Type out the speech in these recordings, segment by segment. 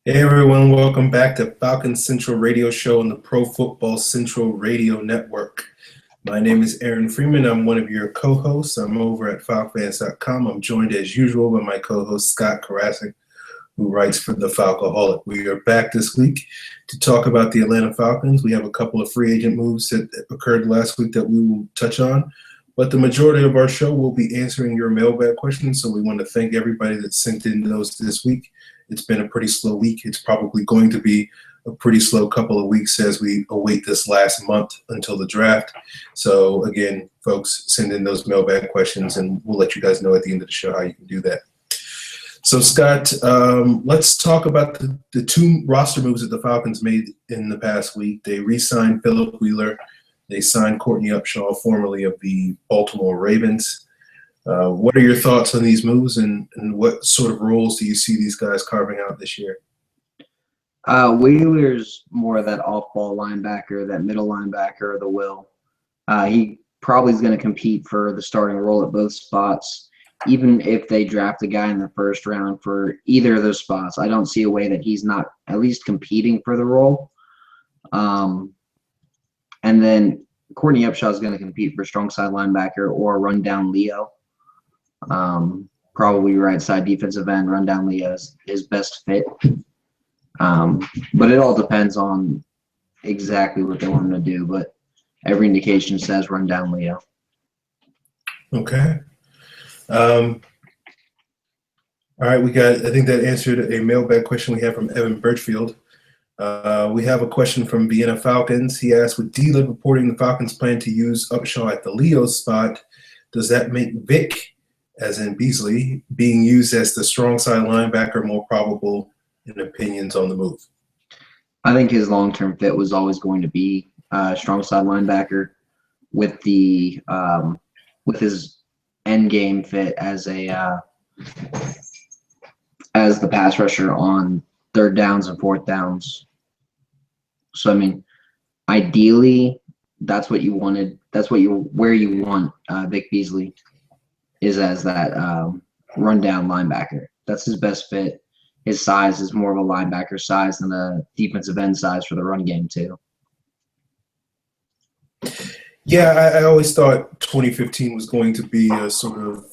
Hey everyone, welcome back to Falcons Central Radio Show on the Pro Football Central Radio Network. My name is Aaron Freeman. I'm one of your co-hosts. I'm over at falcfans.com. I'm joined as usual by my co-host Scott Karasik, who writes for the Falcoholic. We are back this week to talk about the Atlanta Falcons. We have a couple of free agent moves that occurred last week that we will touch on, but the majority of our show will be answering your mailbag questions, so we want to thank everybody that sent in those this week. It's been a pretty slow week. It's probably going to be a pretty slow couple of weeks as we await this last month until the draft. So again, folks, send in those mailbag questions and we'll let you guys know at the end of the show how you can do that. So Scott, let's talk about the two roster moves that the Falcons made in the past week. They re-signed Philip Wheeler. They signed Courtney Upshaw, formerly of the Baltimore Ravens. What are your thoughts on these moves, and what sort of roles do you see these guys carving out this year? Wheeler's more of that off-ball linebacker, that middle linebacker, the will. He probably is going to compete for the starting role at both spots, even if they draft a guy in the first round for either of those spots. I don't see a way that he's not at least competing for the role. And then Courtney Upshaw is going to compete for strong side linebacker or run down Leo. Probably right side defensive end, run down Leo is his best fit. But it all depends on exactly what they want him to do. But every indication says run down Leo. Okay. All right, I think that answered a mailbag question we have from Evan Birchfield. We have a question from Vienna Falcons. He asked, with D-Lib reporting the Falcons plan to use Upshaw at the Leo spot, does that make Vic, as in Beasley, being used as the strong side linebacker more probable in opinions on the move? I think his long-term fit was always going to be strong side linebacker with the with his end game fit as as the pass rusher on third downs and fourth downs. So I mean, ideally, that's what you wanted. That's where you want Vic Beasley is as that rundown linebacker. That's his best fit. His size is more of a linebacker size than a defensive end size for the run game too. Yeah, I always thought 2015 was going to be a sort of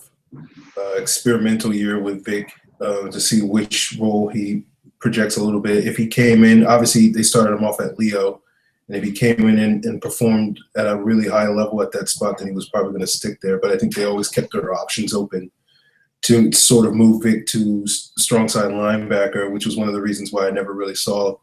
experimental year with Vic to see which role he projects a little bit. If he came in, obviously they started him off at Leo, and if he came in and performed at a really high level at that spot, then he was probably going to stick there. But I think they always kept their options open to sort of move Vic to strong side linebacker, which was one of the reasons why I never really saw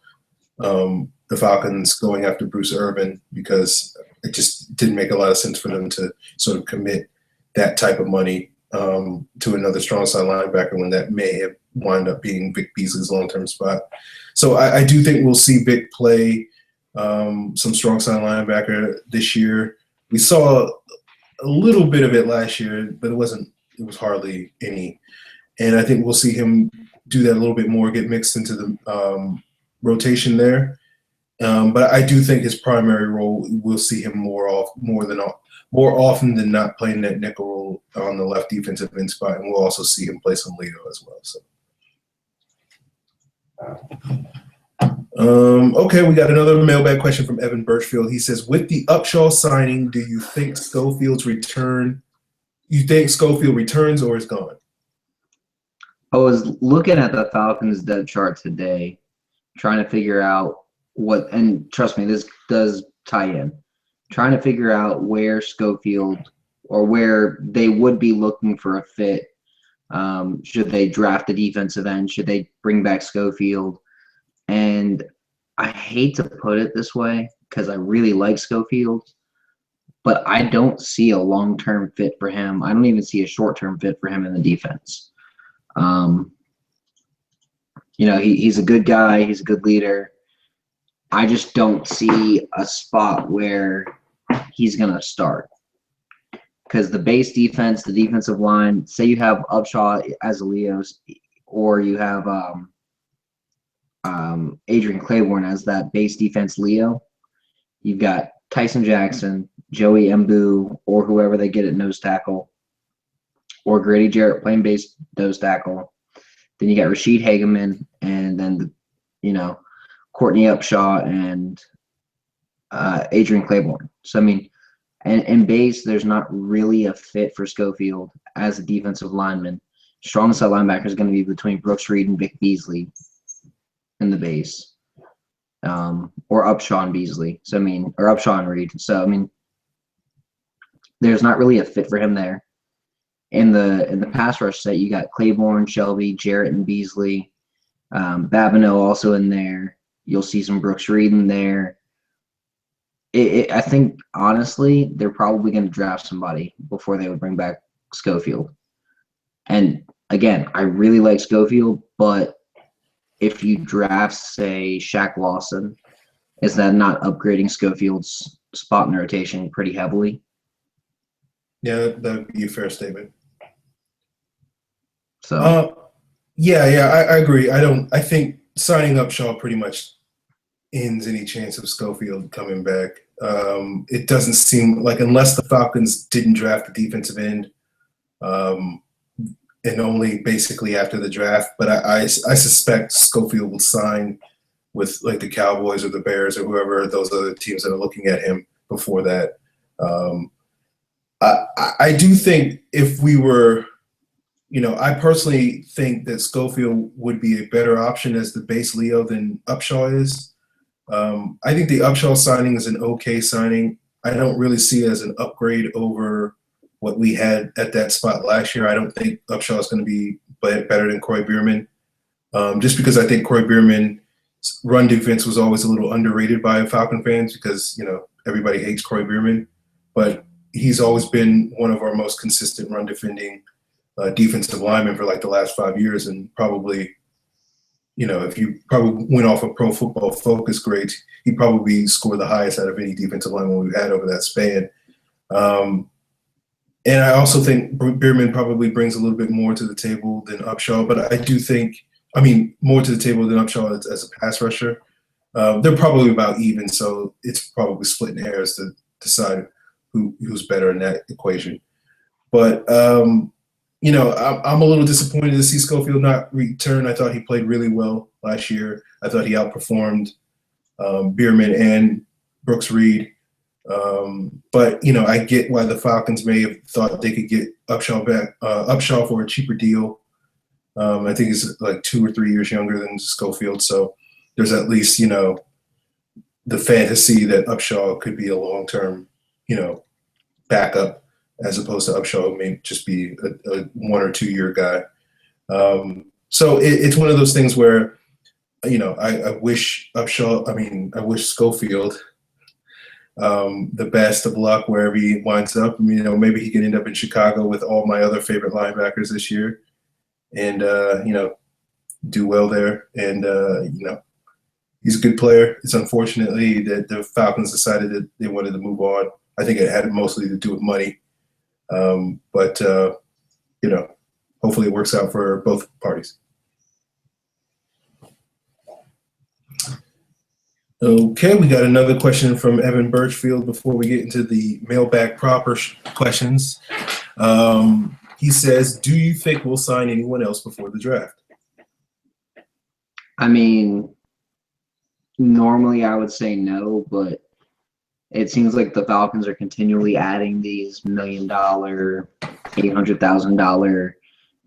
the Falcons going after Bruce Irvin, because it just didn't make a lot of sense for them to sort of commit that type of money to another strong side linebacker when that may have wind up being Vic Beasley's long-term spot. So I do think we'll see Vic play some strong side linebacker this year. We saw a little bit of it last year, but it was hardly any. And I think we'll see him do that a little bit more, get mixed into the rotation there. But I do think his primary role, we'll see him more often than not playing that nickel role on the left defensive end spot, and we'll also see him play some Leo as well. So. Okay, we got another mailbag question from Evan Birchfield. He says, with the Upshaw signing, do you think Schofield returns or is gone? I was looking at the Falcons depth chart today, trying to figure out what, and trust me, this does tie in, trying to figure out where Schofield or where they would be looking for a fit. Should they draft a defensive end? Should they bring back Schofield? And I hate to put it this way because I really like Schofield, but I don't see a long-term fit for him. I don't even see a short-term fit for him in the defense. He's a good guy. He's a good leader. I just don't see a spot where he's going to start. Because the base defense, the defensive line, say you have Upshaw as a Leo's, or you have Adrian Claiborne as that base defense Leo. You've got Tyson Jackson, Joey Mbu, or whoever they get at nose tackle, or Grady Jarrett playing base nose tackle. Then you got Rashid Hageman, and then Courtney Upshaw and Adrian Claiborne. So, I mean, and in base, there's not really a fit for Schofield as a defensive lineman. Strongest at linebacker is going to be between Brooks Reed and Vic Beasley in the base, or Upshaw and Beasley. So, I mean, or Upshaw and Reed. So, I mean, there's not really a fit for him there. In the pass rush set, you got Claiborne, Shelby, Jarrett, and Beasley. Babineau also in there. You'll see some Brooks Reed in there. I think, honestly, they're probably going to draft somebody before they would bring back Schofield. And, again, I really like Schofield, but if you draft, say, Shaq Lawson, is that not upgrading Schofield's spot in the rotation pretty heavily? Yeah, that would be a fair statement. So, I agree. I think signing Upshaw pretty much ends any chance of Schofield coming back. It doesn't seem like, unless the Falcons didn't draft the defensive end, and only basically after the draft. But I suspect Schofield will sign with like the Cowboys or the Bears or whoever, those other teams that are looking at him before that. I do think if we were, I personally think that Schofield would be a better option as the base Leo than Upshaw is. I think the Upshaw signing is an okay signing. I don't really see it as an upgrade over what we had at that spot last year. I don't think Upshaw is going to be better than Corey Bierman, just because I think Corey Bierman's run defense was always a little underrated by Falcon fans because, everybody hates Corey Bierman. But he's always been one of our most consistent run defending defensive linemen for like the last 5 years, and probably, if you probably went off of Pro Football Focus grades, he'd probably score the highest out of any defensive lineman we've had over that span. And I also think Bierman probably brings a little bit more to the table than Upshaw, but I do think, more to the table than Upshaw as a pass rusher. They're probably about even, so it's probably splitting hairs to decide who's better in that equation. But I'm a little disappointed to see Schofield not return. I thought he played really well last year. I thought he outperformed Bierman and Brooks Reed. But I get why the Falcons may have thought they could get Upshaw for a cheaper deal. I think he's like 2 or 3 years younger than Schofield, so there's at least the fantasy that Upshaw could be a long-term backup, as opposed to Upshaw may just be a 1 or 2 year guy. So it's one of those things where, I wish I wish Schofield the best of luck wherever he winds up. Maybe he can end up in Chicago with all my other favorite linebackers this year and, do well there. And, he's a good player. It's unfortunately that the Falcons decided that they wanted to move on. I think it had mostly to do with money. But hopefully it works out for both parties. Okay, we got another question from Evan Birchfield before we get into the mailbag proper questions. He says, do you think we'll sign anyone else before the draft? Normally I would say no, but it seems like the Falcons are continually adding these $1 million, $800,000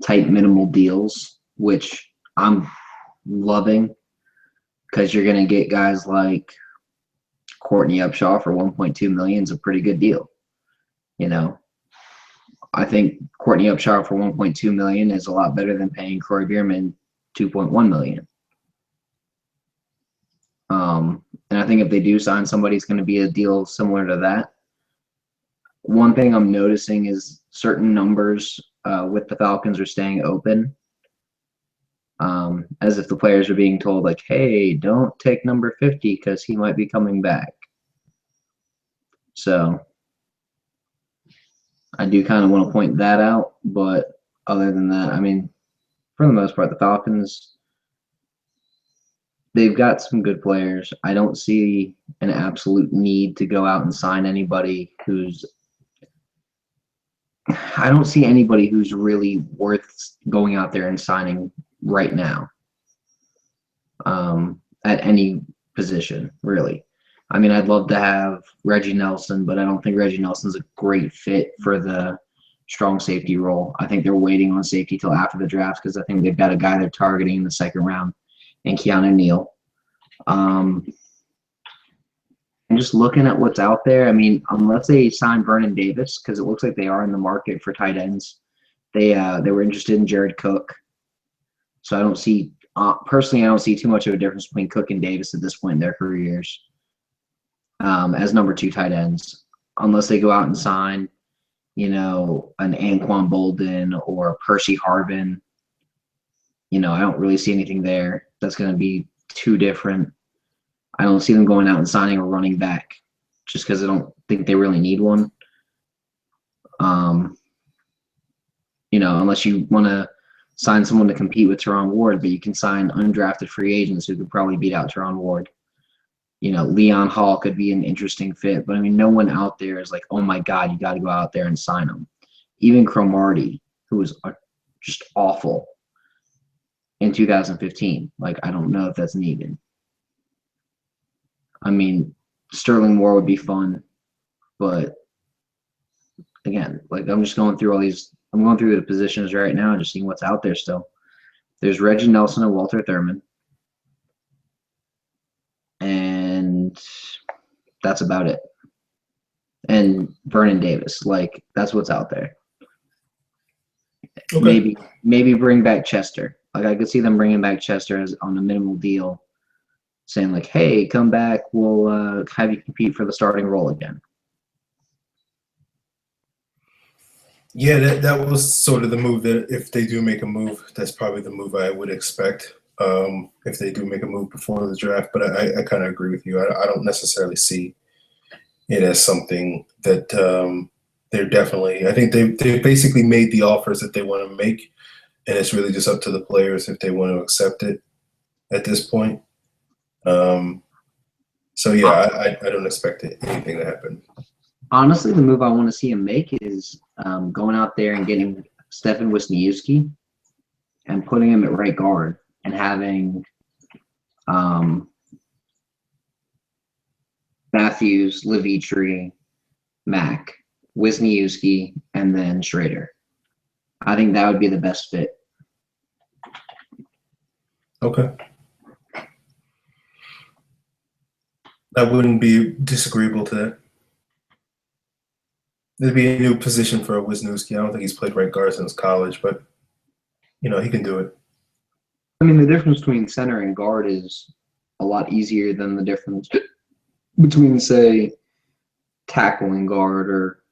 type minimal deals, which I'm loving because you're going to get guys like Courtney Upshaw for $1.2 million is a pretty good deal. I think Courtney Upshaw for $1.2 million is a lot better than paying Corey Bierman $2.1 million. And I think if they do sign somebody, it's going to be a deal similar to that. One thing I'm noticing is certain numbers with the Falcons are staying open, as if the players are being told, like, hey, don't take number 50 because he might be coming back. So I do kind of want to point that out. But other than that, for the most part, the Falcons, they've got some good players. I don't see an absolute need to go out and sign anybody who's really worth going out there and signing right now. at any position, really. I mean, I'd love to have Reggie Nelson, but I don't think Reggie Nelson's a great fit for the strong safety role. I think they're waiting on safety till after the draft because I think they've got a guy they're targeting in the second round, and Keanu Neal. I'm just looking at what's out there. I mean, unless they sign Vernon Davis, because it looks like they are in the market for tight ends. They were interested in Jared Cook. So I don't see personally, I don't see too much of a difference between Cook and Davis at this point in their careers as number 2 tight ends, unless they go out and sign, an Anquan Bolden or Percy Harvin. I don't really see anything there that's going to be too different. I don't see them going out and signing a running back just because I don't think they really need one. Unless you want to sign someone to compete with Teron Ward, but you can sign undrafted free agents who could probably beat out Teron Ward. Leon Hall could be an interesting fit, but I mean, no one out there is like, oh my God, you got to go out there and sign him. Even Cromartie, who was just awful in 2015. Like, I don't know if that's needed. I mean, Sterling Moore would be fun, but again, like I'm just going through I'm going through the positions right now and just seeing what's out there still. There's Reggie Nelson and Walter Thurman. And that's about it. And Vernon Davis, like that's what's out there. Okay. Maybe bring back Chester. Like I could see them bringing back Chester on a minimal deal, saying like, "Hey, come back. We'll have you compete for the starting role again." Yeah, that was sort of the move that if they do make a move, that's probably the move I would expect if they do make a move before the draft. But I kind of agree with you. I don't necessarily see it as something that they're definitely – I think they basically made the offers that they want to make, and it's really just up to the players if they want to accept it at this point. So, yeah, I don't expect anything to happen. Honestly, the move I want to see him make is going out there and getting Stefan Wisniewski and putting him at right guard and having Matthews, Levitri, Mack, Wisniewski, and then Schrader. I think that would be the best fit. Okay. I wouldn't be disagreeable to that. There'd be a new position for Wisniewski. I don't think he's played right guard since college, but, he can do it. I mean, the difference between center and guard is a lot easier than the difference between, say, tackle and guard or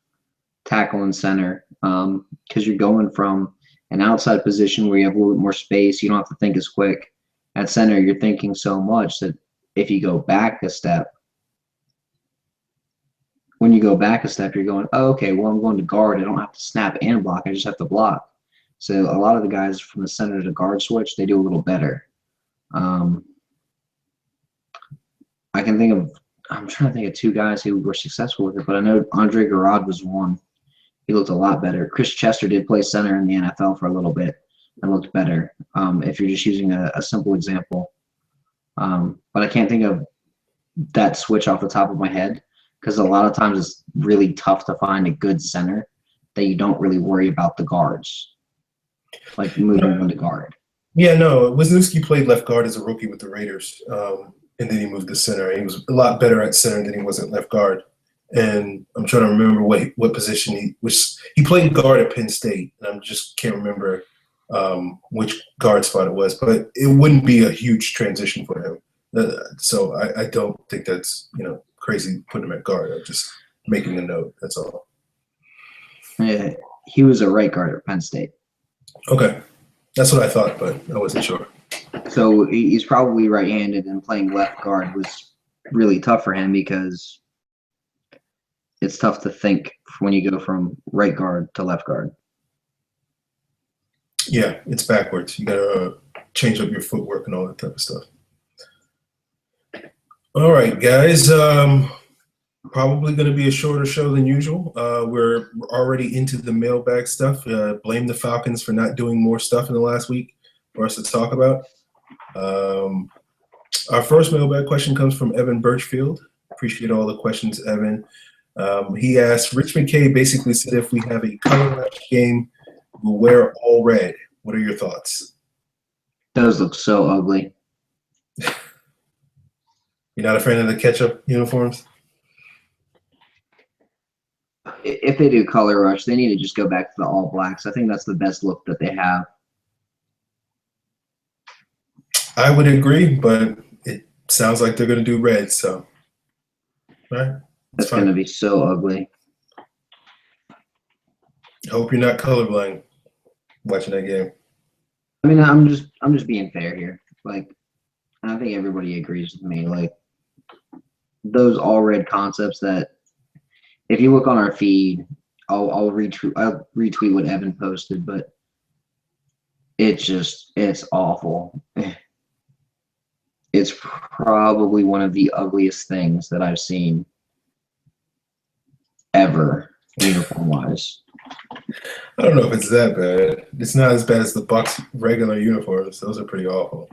tackle and center, because you're going from an outside position where you have a little bit more space. You don't have to think as quick. At center, you're thinking so much that if you go back a step, you're going, oh, okay, well, I'm going to guard. I don't have to snap and block. I just have to block. So a lot of the guys from the center to guard switch, they do a little better. I'm trying to think of 2 guys who were successful with it, but I know Andre Garrod was one. He looked a lot better. Chris Chester did play center in the NFL for a little bit and looked better, if you're just using a simple example. But I can't think of that switch off the top of my head because a lot of times it's really tough to find a good center that you don't really worry about the guards, like moving one to guard. Yeah, no, Wisniewski played left guard as a rookie with the Raiders, and then he moved to center. He was a lot better at center than he was at left guard. And I'm trying to remember what position he played guard at Penn State, and I just can't remember which guard spot it was, but it wouldn't be a huge transition for him. So I don't think that's crazy putting him at guard. I'm just making a note. That's all. Yeah, he was a right guard at Penn State. Okay, that's what I thought, but I wasn't sure. So he's probably right-handed, and playing left guard was really tough for him because it's tough to think when you go from right guard to left guard. Yeah, it's backwards. You gotta change up your footwork and all that type of stuff. All right, guys. Probably going to be a shorter show than usual. We're already into the mailbag stuff. Blame the Falcons for not doing more stuff in the last week for us to talk about. Our first mailbag question comes from Evan Birchfield. Appreciate all the questions, Evan. He asked, Rich McKay basically said if we have a color match game, we'll wear all red. What are your thoughts? Those look so ugly. You're not a fan of the ketchup uniforms? If they do color rush, they need to just go back to the all blacks. I think that's the best look that they have. I would agree, but it sounds like they're going to do red, so. All right. That's going to be so ugly. I hope you're not colorblind watching that game. I mean, I'm just being fair here. Like, and I think everybody agrees with me. Like, those all red concepts that, if you look on our feed, I'll retweet what Evan posted, but it's awful. It's probably one of the ugliest things that I've seen ever, uniform-wise. I don't know if it's that bad. It's not as bad as the Bucks regular uniforms. Those are pretty awful.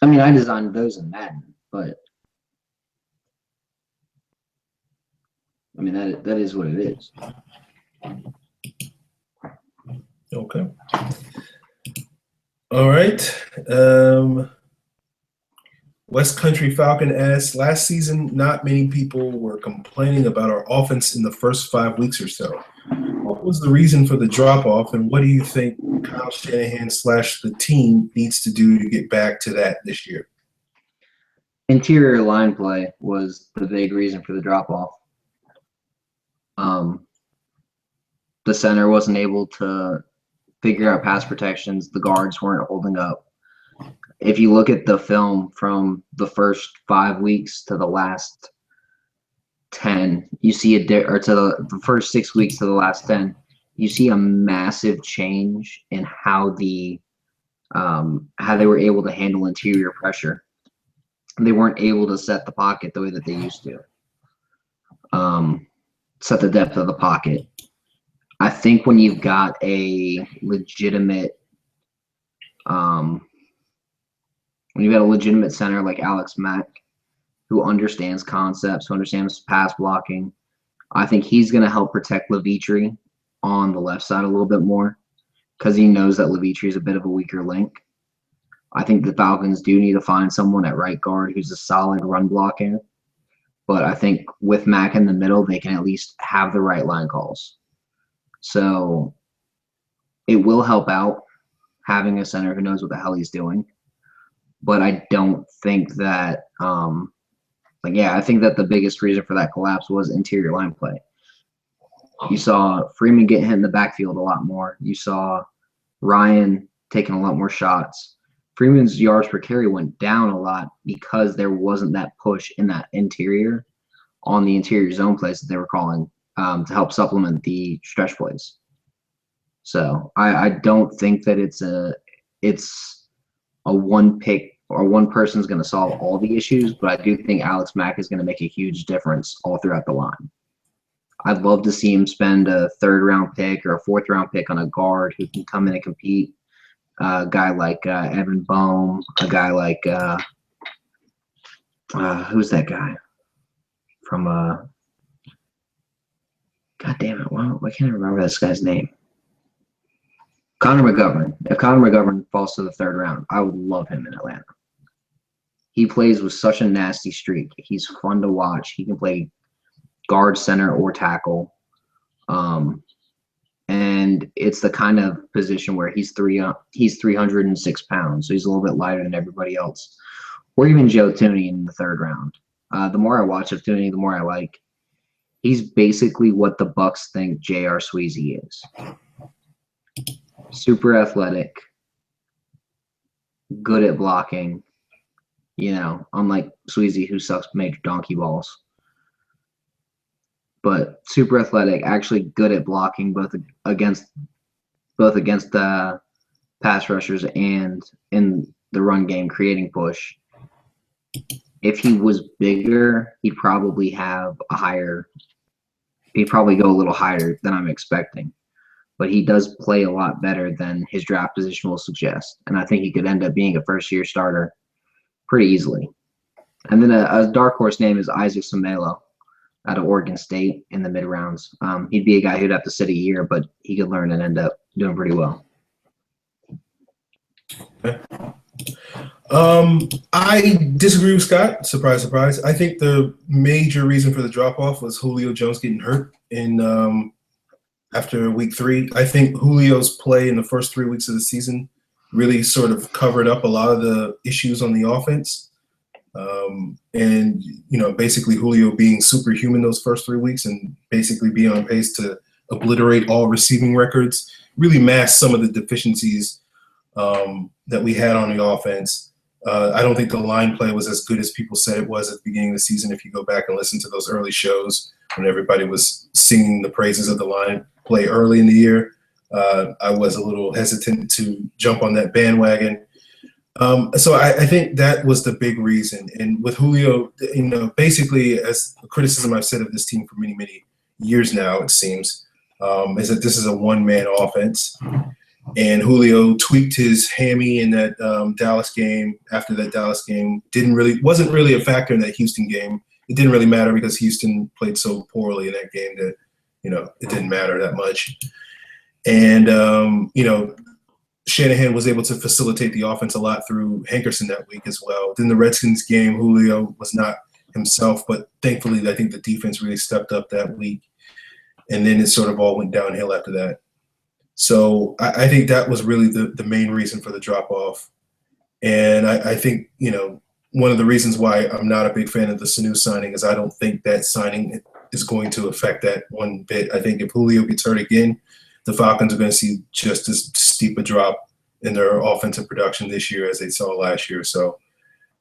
I mean, I designed those in Madden, but I mean that is what it is. Okay. All right. West Country Falcon asks, last season, not many people were complaining about our offense in the first 5 weeks or so. What was the reason for the drop-off, and what do you think Kyle Shanahan / the team needs to do to get back to that this year? Interior line play was the big reason for the drop-off. The center wasn't able to figure out pass protections. The guards weren't holding up. If you look at the film from the first 5 weeks to the last 10, you see or to the first 6 weeks to the last 10, you see a massive change in how they were able to handle interior pressure. They weren't able to set the pocket the way that they used to. Set the depth of the pocket. I think when you've got a legitimate center like Alex Mack, who understands concepts, who understands pass blocking, I think he's going to help protect Levitri on the left side a little bit more because he knows that Levitri is a bit of a weaker link. I think the Falcons do need to find someone at right guard who's a solid run blocker. But I think with Mack in the middle, they can at least have the right line calls. So it will help out having a center who knows what the hell he's doing. But I don't think that I think that the biggest reason for that collapse was interior line play. You saw Freeman get hit in the backfield a lot more. You saw Ryan taking a lot more shots. Freeman's yards per carry went down a lot because there wasn't that push in that interior on the interior zone plays that they were calling to help supplement the stretch plays. So I don't think that it's a one pick or one person's going to solve all the issues, but I do think Alex Mack is going to make a huge difference all throughout the line. I'd love to see him spend a 3rd round pick or a 4th round pick on a guard who can come in and compete. A guy like Evan Boehm, a guy like who's that guy from God damn it, why can't I remember this guy's name? Connor McGovern. If Connor McGovern falls to the 3rd round, I would love him in Atlanta. He plays with such a nasty streak. He's fun to watch. He can play guard, center, or tackle. And it's the kind of position where he's 306 pounds, so he's a little bit lighter than everybody else. Or even Joe Thuney in the 3rd round. The more I watch of Thuney, the more I like. He's basically what the Bucks think J.R. Sweezy is. Super athletic, good at blocking, unlike Sweezy who sucks major donkey balls. But super athletic, actually good at blocking both against the pass rushers and in the run game, creating push. If he was bigger, he'd probably go a little higher than I'm expecting. But he does play a lot better than his draft position will suggest. And I think he could end up being a first-year starter pretty easily. And then a dark horse name is Isaac Samelo out of Oregon State in the mid rounds. He'd be a guy who'd have to sit a year, but he could learn and end up doing pretty well. Okay. I disagree with Scott. Surprise, surprise. I think the major reason for the drop off was Julio Jones getting hurt in after week 3. I think Julio's play in the first 3 weeks of the season really sort of covered up a lot of the issues on the offense. And, basically Julio being superhuman those first 3 weeks and basically being on pace to obliterate all receiving records really masked some of the deficiencies that we had on the offense. I don't think the line play was as good as people said it was at the beginning of the season. If you go back and listen to those early shows when everybody was singing the praises of the line play early in the year, I was a little hesitant to jump on that bandwagon. So I think that was the big reason. And with Julio, basically as a criticism I've said of this team for many, many years now, it seems, is that this is a one-man offense. And Julio tweaked his hammy in that Dallas game. After that Dallas game, wasn't really a factor in that Houston game. It didn't really matter because Houston played so poorly in that game that, it didn't matter that much. And, Shanahan was able to facilitate the offense a lot through Hankerson that week as well. Then the Redskins game, Julio was not himself, but thankfully I think the defense really stepped up that week. And then it sort of all went downhill after that. So I think that was really the main reason for the drop-off. And I think, one of the reasons why I'm not a big fan of the Sanu signing is I don't think that signing is going to affect that one bit. I think if Julio gets hurt again, the Falcons are going to see just as steep a drop in their offensive production this year as they saw last year. So,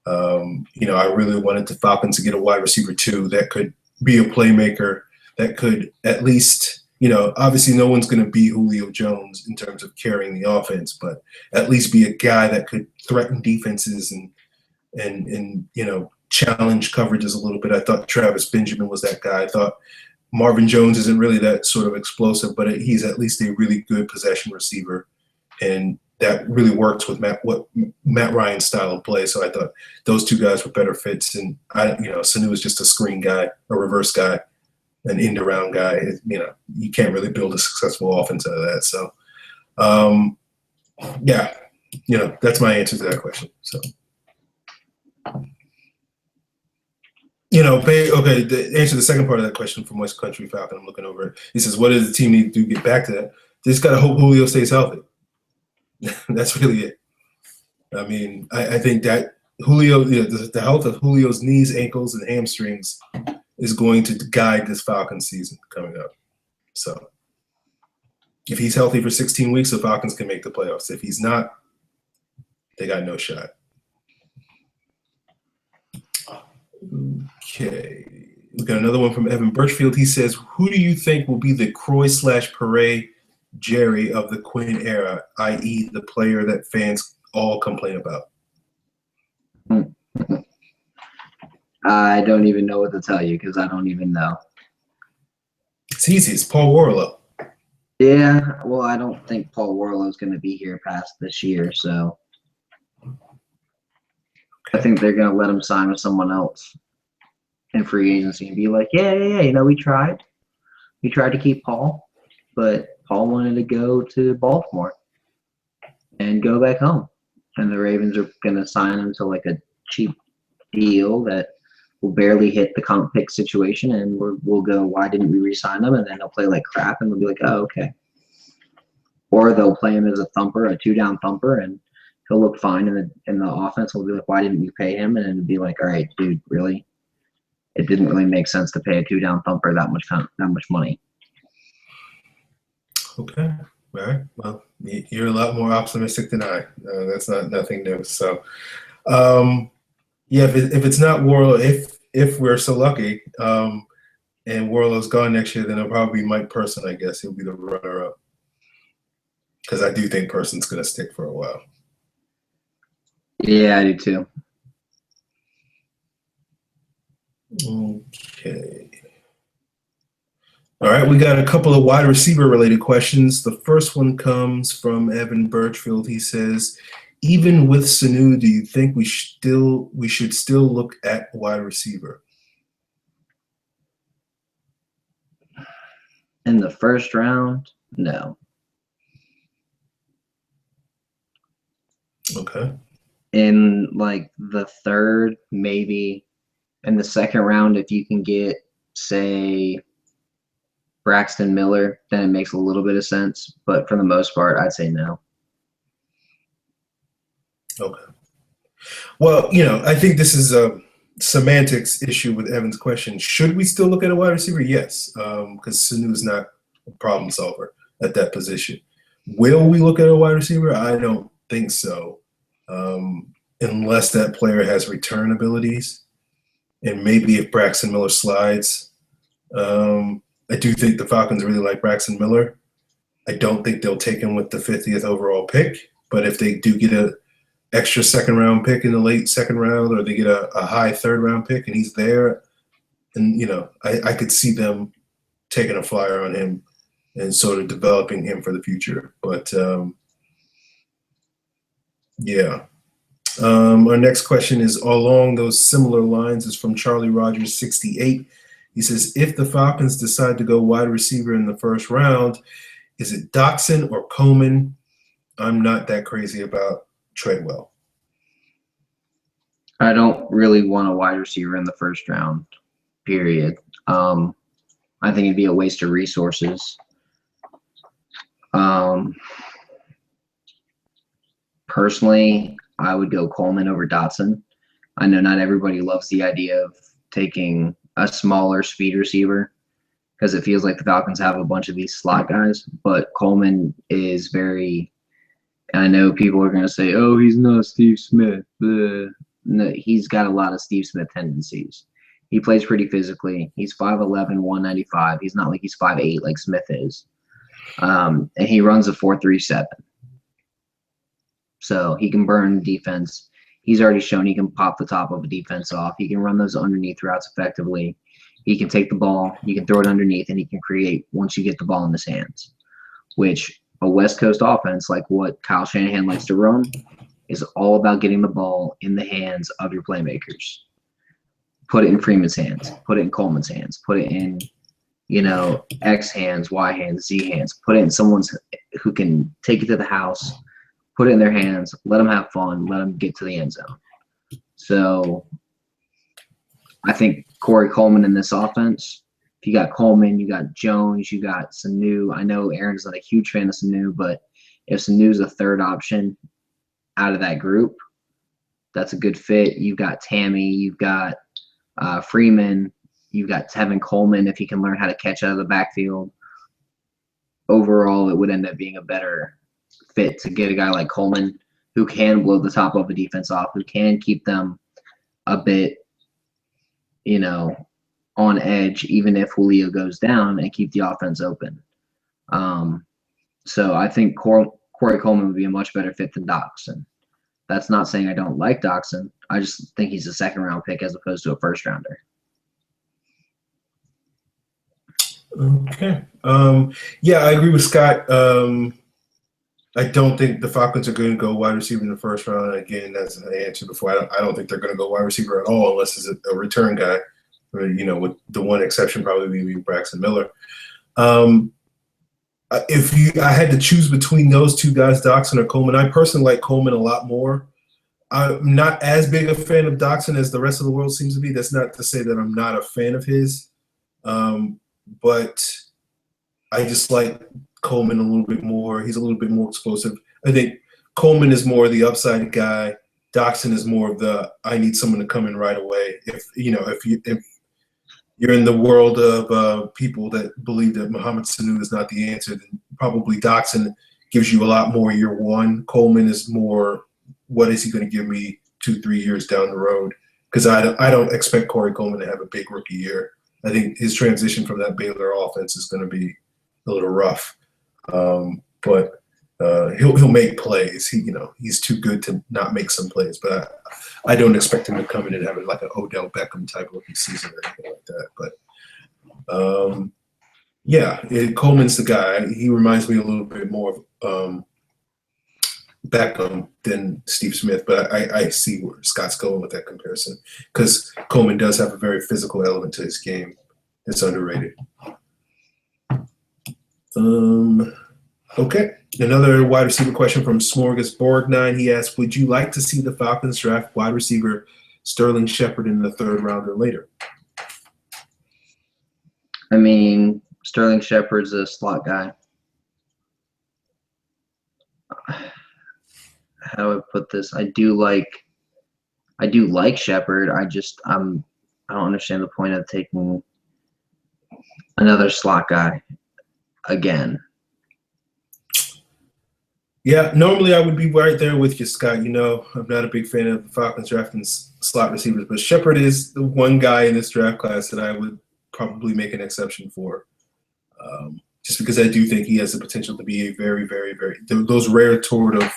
I really wanted the Falcons to get a wide receiver too that could be a playmaker, that could at least – obviously no one's going to be Julio Jones in terms of carrying the offense, but at least be a guy that could threaten defenses and challenge coverages a little bit. I thought Travis Benjamin was that guy. I thought Marvin Jones isn't really that sort of explosive, but he's at least a really good possession receiver, and that really works with Matt Ryan's style of play. So I thought those two guys were better fits, and Sanu is just a screen guy, a reverse guy, an end-around guy. You can't really build a successful offense out of that. So, that's my answer to that question. So, okay, to answer the second part of that question from West Country Falcon, I'm looking over it. He says, what does the team need to do to get back to that? They just got to hope Julio stays healthy. That's really it. I mean, I think that Julio, the health of Julio's knees, ankles, and hamstrings is going to guide this Falcons season coming up. So if he's healthy for 16 weeks, the Falcons can make the playoffs. If he's not, they got no shot. Okay. We got another one from Evan Birchfield. He says, who do you think will be the Croy/Pere Jerry of the Quinn era, i.e. the player that fans all complain about? I don't even know what to tell you because I don't even know. It's easy. It's Paul Warlow. Yeah, well, I don't think Paul Warlow is going to be here past this year, so I think they're going to let him sign with someone else in free agency and be like, yeah, we tried. We tried to keep Paul, but Paul wanted to go to Baltimore and go back home. And the Ravens are going to sign him to like a cheap deal that will barely hit the comp pick situation, and we'll go, why didn't we re-sign him? And then they'll play like crap, and we'll be like, oh, okay. Or they'll play him as a thumper, a two-down thumper, and he'll look fine in the offense. We'll be like, why didn't you pay him? And then be like, all right, dude, really? It didn't really make sense to pay a two-down thumper that much money. Okay. All right. Well, you're a lot more optimistic than I. That's nothing new. So, if it's not Warlow, if we're so lucky, and Warlow's gone next year, then it'll probably be Mike Person. I guess he'll be the runner-up, because I do think Person's going to stick for a while. Yeah, I do too. Okay. All right, we got a couple of wide receiver related questions. The first one comes from Evan Birchfield. He says, even with Sanu, do you think we should still look at wide receiver? In the first round, no. Okay. In like the third, maybe. In the second round, if you can get, say, Braxton Miller, then it makes a little bit of sense. But for the most part, I'd say no. Okay. Well, I think this is a semantics issue with Evan's question. Should we still look at a wide receiver? Yes, because Sanu is not a problem solver at that position. Will we look at a wide receiver? I don't think so, unless that player has return abilities. And maybe if Braxton Miller slides. I do think the Falcons really like Braxton Miller. I don't think they'll take him with the 50th overall pick, but if they do get a extra second round pick in the late second round, or they get a high third round pick and he's there, and I could see them taking a flyer on him and sort of developing him for the future. But yeah. Our next question is along those similar lines, is from Charlie Rogers 68. He says, if the Falcons decide to go wide receiver in the first round, is it Doxson or Coleman? I'm not that crazy about Treadwell. I don't really want a wide receiver in the first round, period. I think it'd be a waste of resources. Personally, I would go Coleman over Dotson. I know not everybody loves the idea of taking a smaller speed receiver because it feels like the Falcons have a bunch of these slot guys, but Coleman is very – I know people are going to say, oh, he's not Steve Smith. No, he's got a lot of Steve Smith tendencies. He plays pretty physically. He's 5'11", 195. He's not like he's 5'8" like Smith is. And he runs a 4.37. So he can burn defense. He's already shown he can pop the top of a defense off. He can run those underneath routes effectively. He can take the ball. You can throw it underneath, and he can create once you get the ball in his hands, which a West Coast offense like what Kyle Shanahan likes to run is all about getting the ball in the hands of your playmakers. Put it in Freeman's hands. Put it in Coleman's hands. Put it in, X hands, Y hands, Z hands. Put it in someone's who can take it to the house. Put it in their hands, let them have fun, let them get to the end zone. So I think Corey Coleman in this offense, if you got Coleman, you got Jones, you got Sanu. I know Aaron's not a huge fan of Sanu, but if Sanu's a third option out of that group, that's a good fit. You've got Tammy, you've got Freeman, you've got Tevin Coleman if he can learn how to catch out of the backfield. Overall, it would end up being a better fit to get a guy like Coleman who can blow the top of a defense off, who can keep them a bit, on edge, even if Julio goes down, and keep the offense open. So I think Corey Coleman would be a much better fit than Doxson. That's not saying I don't like Doxson. I just think he's a second-round pick as opposed to a first-rounder. Okay. Yeah, I agree with Scott. I don't think the Falcons are going to go wide receiver in the first round. Again, as I answered before, I don't think they're going to go wide receiver at all unless it's a return guy, or, with the one exception probably being Braxton Miller. If I had to choose between those two guys, Doxson or Coleman, I personally like Coleman a lot more. I'm not as big a fan of Doxson as the rest of the world seems to be. That's not to say that I'm not a fan of his, but I just like Coleman a little bit more. He's a little bit more explosive. I think Coleman is more the upside guy. Doxson is more of the I need someone to come in right away. If you're in the world of people that believe that Mohamed Sanu is not the answer, then probably Doxson gives you a lot more year one. Coleman is more, what is he going to give me 2-3 years down the road? Because I don't expect Corey Coleman to have a big rookie year. I think his transition from that Baylor offense is going to be a little rough. But he'll make plays. He's too good to not make some plays. But I don't expect him to come in and have like an Odell Beckham type rookie season or anything like that. But Coleman's the guy. He reminds me a little bit more of Beckham than Steve Smith, but I see where Scott's going with that comparison because Coleman does have a very physical element to his game. It's underrated. Okay. Another wide receiver question from Smorgasborg9. He asked, would you like to see the Falcons draft wide receiver Sterling Shepard in the 3rd round or later? I mean, Sterling Shepard's a slot guy. How do I put this? I do like Shepard. I don't understand the point of taking another slot guy again. Yeah, normally I would be right there with you, Scott. You know, I'm not a big fan of the Falcons drafting slot receivers, but Shepard is the one guy in this draft class that I would probably make an exception for. Just because I do think he has the potential to be a very, very, very – those rare sort of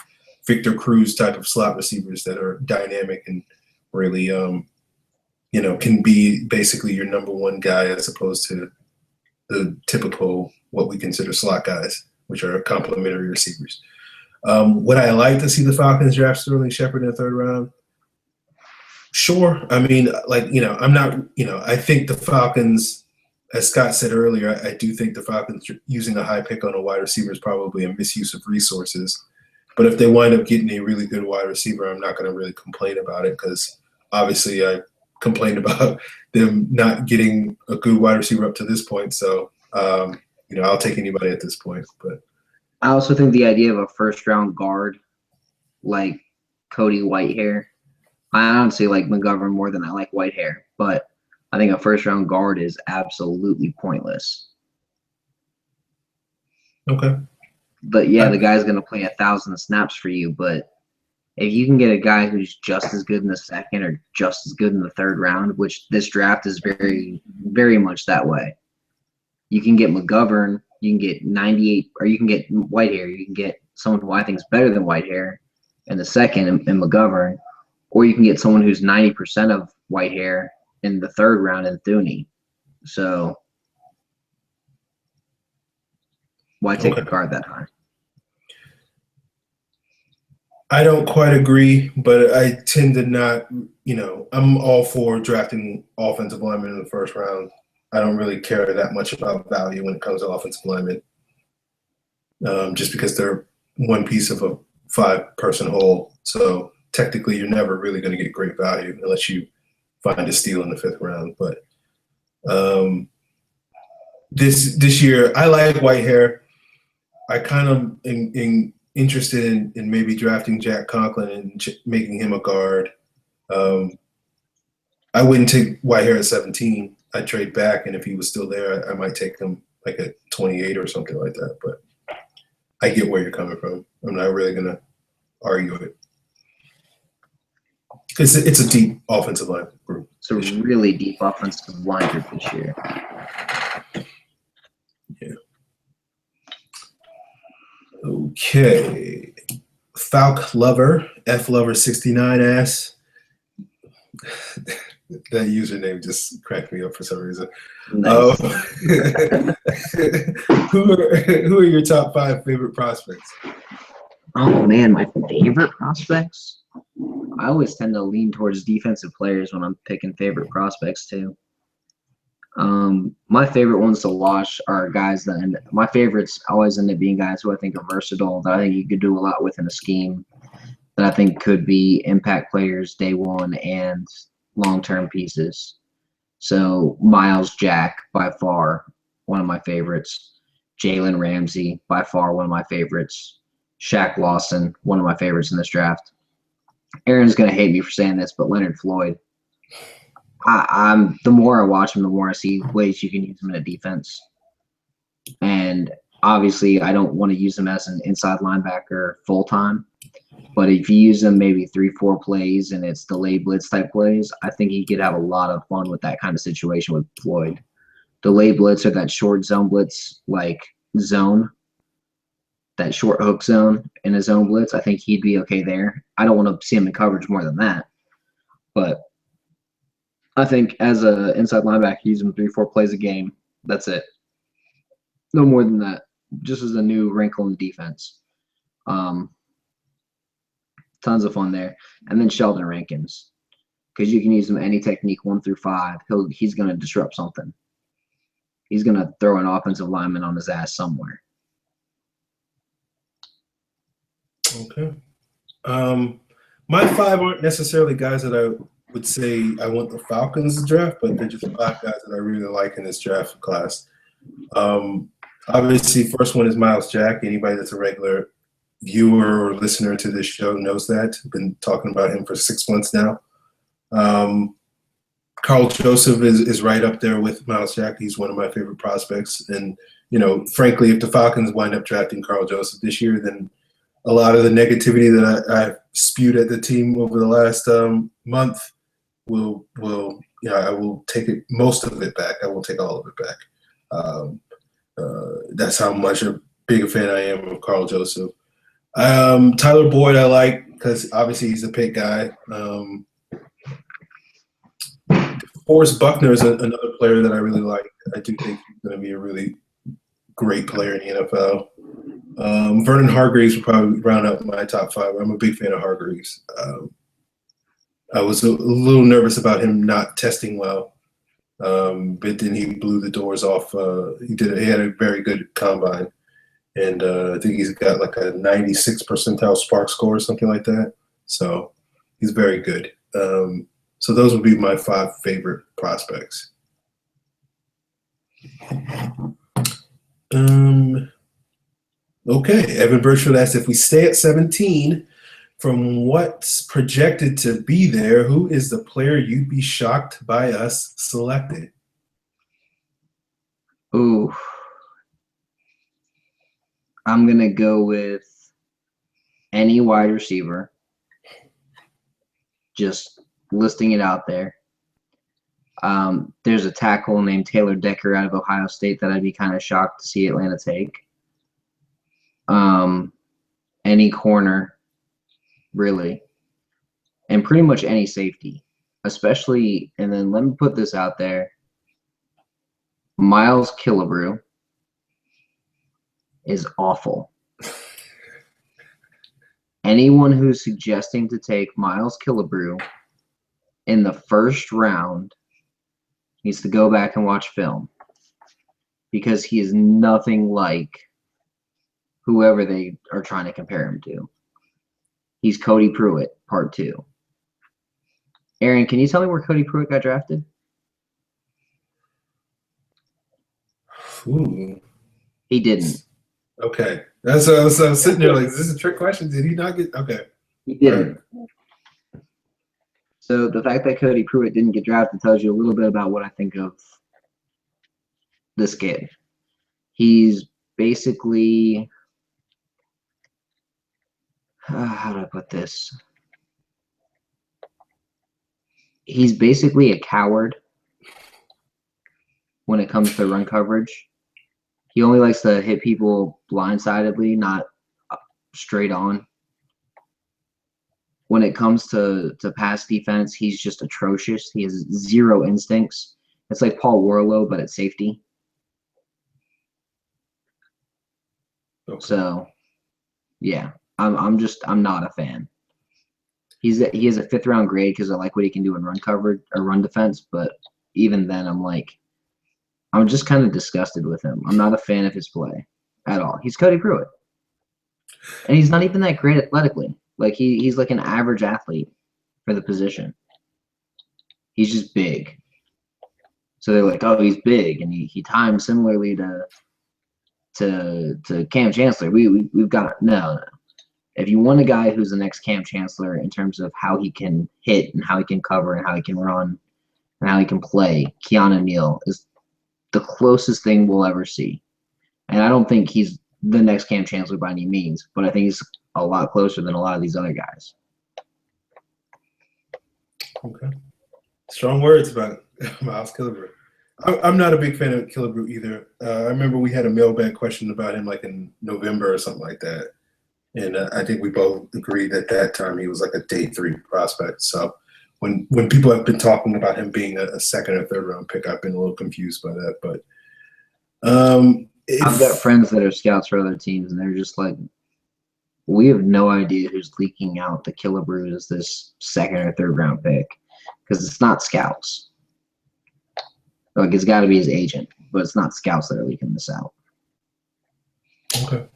Victor Cruz type of slot receivers that are dynamic and really, can be basically your number one guy as opposed to the typical what we consider slot guys, which are complementary receivers. Would I like to see the Falcons draft Sterling Shepard in the 3rd round? Sure. I mean, I'm not, I think the Falcons, as Scott said earlier, I do think the Falcons using a high pick on a wide receiver is probably a misuse of resources. But if they wind up getting a really good wide receiver, I'm not going to really complain about it because obviously I complained about them not getting a good wide receiver up to this point. So, I'll take anybody at this point. But I also think the idea of a 1st-round guard like Cody Whitehair, I honestly like McGovern more than I like Whitehair, but I think a 1st-round guard is absolutely pointless. Okay. But yeah, the guy's going to play 1,000 snaps for you, but if you can get a guy who's just as good in the 2nd or just as good in the 3rd round, which this draft is very, very much that way, you can get McGovern, you can get 98, or you can get Whitehair, you can get someone who I think is better than Whitehair in the 2nd in McGovern, or you can get someone who's 90% of Whitehair in the 3rd round in Thuney. So why take a guard that high? I don't quite agree, but I tend to not, I'm all for drafting offensive linemen in the 1st round. I don't really care that much about value when it comes to offensive linemen, just because they're one piece of a 5-person whole. So technically, you're never really going to get great value unless you find a steal in the 5th round. But this year, I like Whitehair. I kind of am interested in maybe drafting Jack Conklin and making him a guard. I wouldn't take Whitehair at 17. I'd trade back, and if he was still there, I might take him like at 28 or something like that. But I get where you're coming from. I'm not really going to argue it. Because it's a deep offensive line group. It's a really deep offensive line group this year. Yeah. Okay. Falc Lover, F Lover 69 asks. That username just cracked me up for some reason. Nice. Who are your top 5 favorite prospects? Oh man, my favorite prospects? I always tend to lean towards defensive players when I'm picking favorite prospects too. My favorite ones to watch are guys my favorites always end up being guys who I think are versatile, that I think you could do a lot with in a scheme, that I think could be impact players day one and long-term pieces. So Miles Jack, by far, one of my favorites. Jalen Ramsey, by far, one of my favorites. Shaq Lawson, one of my favorites in this draft. Aaron's going to hate me for saying this, but Leonard Floyd. The more I watch him, the more I see ways you can use him in a defense. And obviously, I don't want to use him as an inside linebacker full-time. But if you use him maybe 3-4 plays and it's delayed blitz type plays, I think he could have a lot of fun with that kind of situation with Floyd. Delayed blitz or that short zone blitz, like zone, that short hook zone in a zone blitz, I think he'd be okay there. I don't want to see him in coverage more than that. But I think as an inside linebacker, use him 3-4 plays a game. That's it. No more than that. Just as a new wrinkle in defense. Tons of fun there. And then Sheldon Rankins, because you can use him any technique 1 through 5. He's going to disrupt something. He's going to throw an offensive lineman on his ass somewhere. Okay. My 5 aren't necessarily guys that I would say I want the Falcons to draft, but they're just 5 guys that I really like in this draft class. Obviously, first one is Miles Jack. Anybody that's a regular viewer or listener to this show knows that. I've been talking about him for 6 months now. Carl Joseph is right up there with Miles Jack. He's one of my favorite prospects. And, frankly, if the Falcons wind up drafting Carl Joseph this year, then a lot of the negativity that I've spewed at the team over the last month I will take most of it back. I won't take all of it back. That's how much a big a fan I am of Carl Joseph. Tyler Boyd I like because obviously he's a pick guy. Forrest Buckner is another player that I really like. I do think he's going to be a really great player in the NFL. Vernon Hargreaves will probably round out my top 5. I'm a big fan of Hargreaves. I was a little nervous about him not testing well, but then he blew the doors off. He had a very good combine, and I think he's got like a 96 percentile SPARQ score or something like that. So he's very good. So those would be my 5 favorite prospects. Okay, Evan Birchfield asked, if we stay at 17, from what's projected to be there, who is the player you'd be shocked by us selecting? Ooh. I'm going to go with any wide receiver. Just listing it out there. There's a tackle named Taylor Decker out of Ohio State that I'd be kind of shocked to see Atlanta take. Any corner, really, and pretty much any safety, especially. And then let me put this out there: Miles Killebrew is awful. Anyone who's suggesting to take Miles Killebrew in the first round needs to go back and watch film, because he is nothing like whoever they are trying to compare him to. He's Cody Pruitt, part 2. Aaron, can you tell me where Cody Pruitt got drafted? Ooh. He didn't. Okay. That's I was sitting there like, is this a trick question? Did he not get – okay. He didn't. Right. So the fact that Cody Pruitt didn't get drafted tells you a little bit about what I think of this kid. He's basically – how do I put this? He's basically a coward when it comes to run coverage. He only likes to hit people blindsidedly, not straight on. When it comes to pass defense, he's just atrocious. He has 0 instincts. It's like Paul Warlow, but at safety. Okay. So, yeah. I'm not a fan. He has a 5th round grade because I like what he can do in run coverage or run defense, but even then I'm just kind of disgusted with him. I'm not a fan of his play at all. He's Cody Pruitt. And he's not even that great athletically. Like he's like an average athlete for the position. He's just big. So they're like, oh, he's big, and he times similarly to Cam Chancellor. We've got no. If you want a guy who's the next Cam Chancellor in terms of how he can hit and how he can cover and how he can run and how he can play, Keanu Neal is the closest thing we'll ever see. And I don't think he's the next Cam Chancellor by any means, but I think he's a lot closer than a lot of these other guys. Okay. Strong words about Miles Killebrew. I'm not a big fan of Killebrew either. I remember we had a mailbag question about him like in November or something like that. And I think we both agreed at that time he was like a day 3 prospect. So when people have been talking about him being a 2nd or 3rd round pick, I've been a little confused by that. But I've got friends that are scouts for other teams, and they're just like, we have no idea who's leaking out the Killebrew as this second or third round pick because it's not scouts. Like, it's got to be his agent, but it's not scouts that are leaking this out. Okay.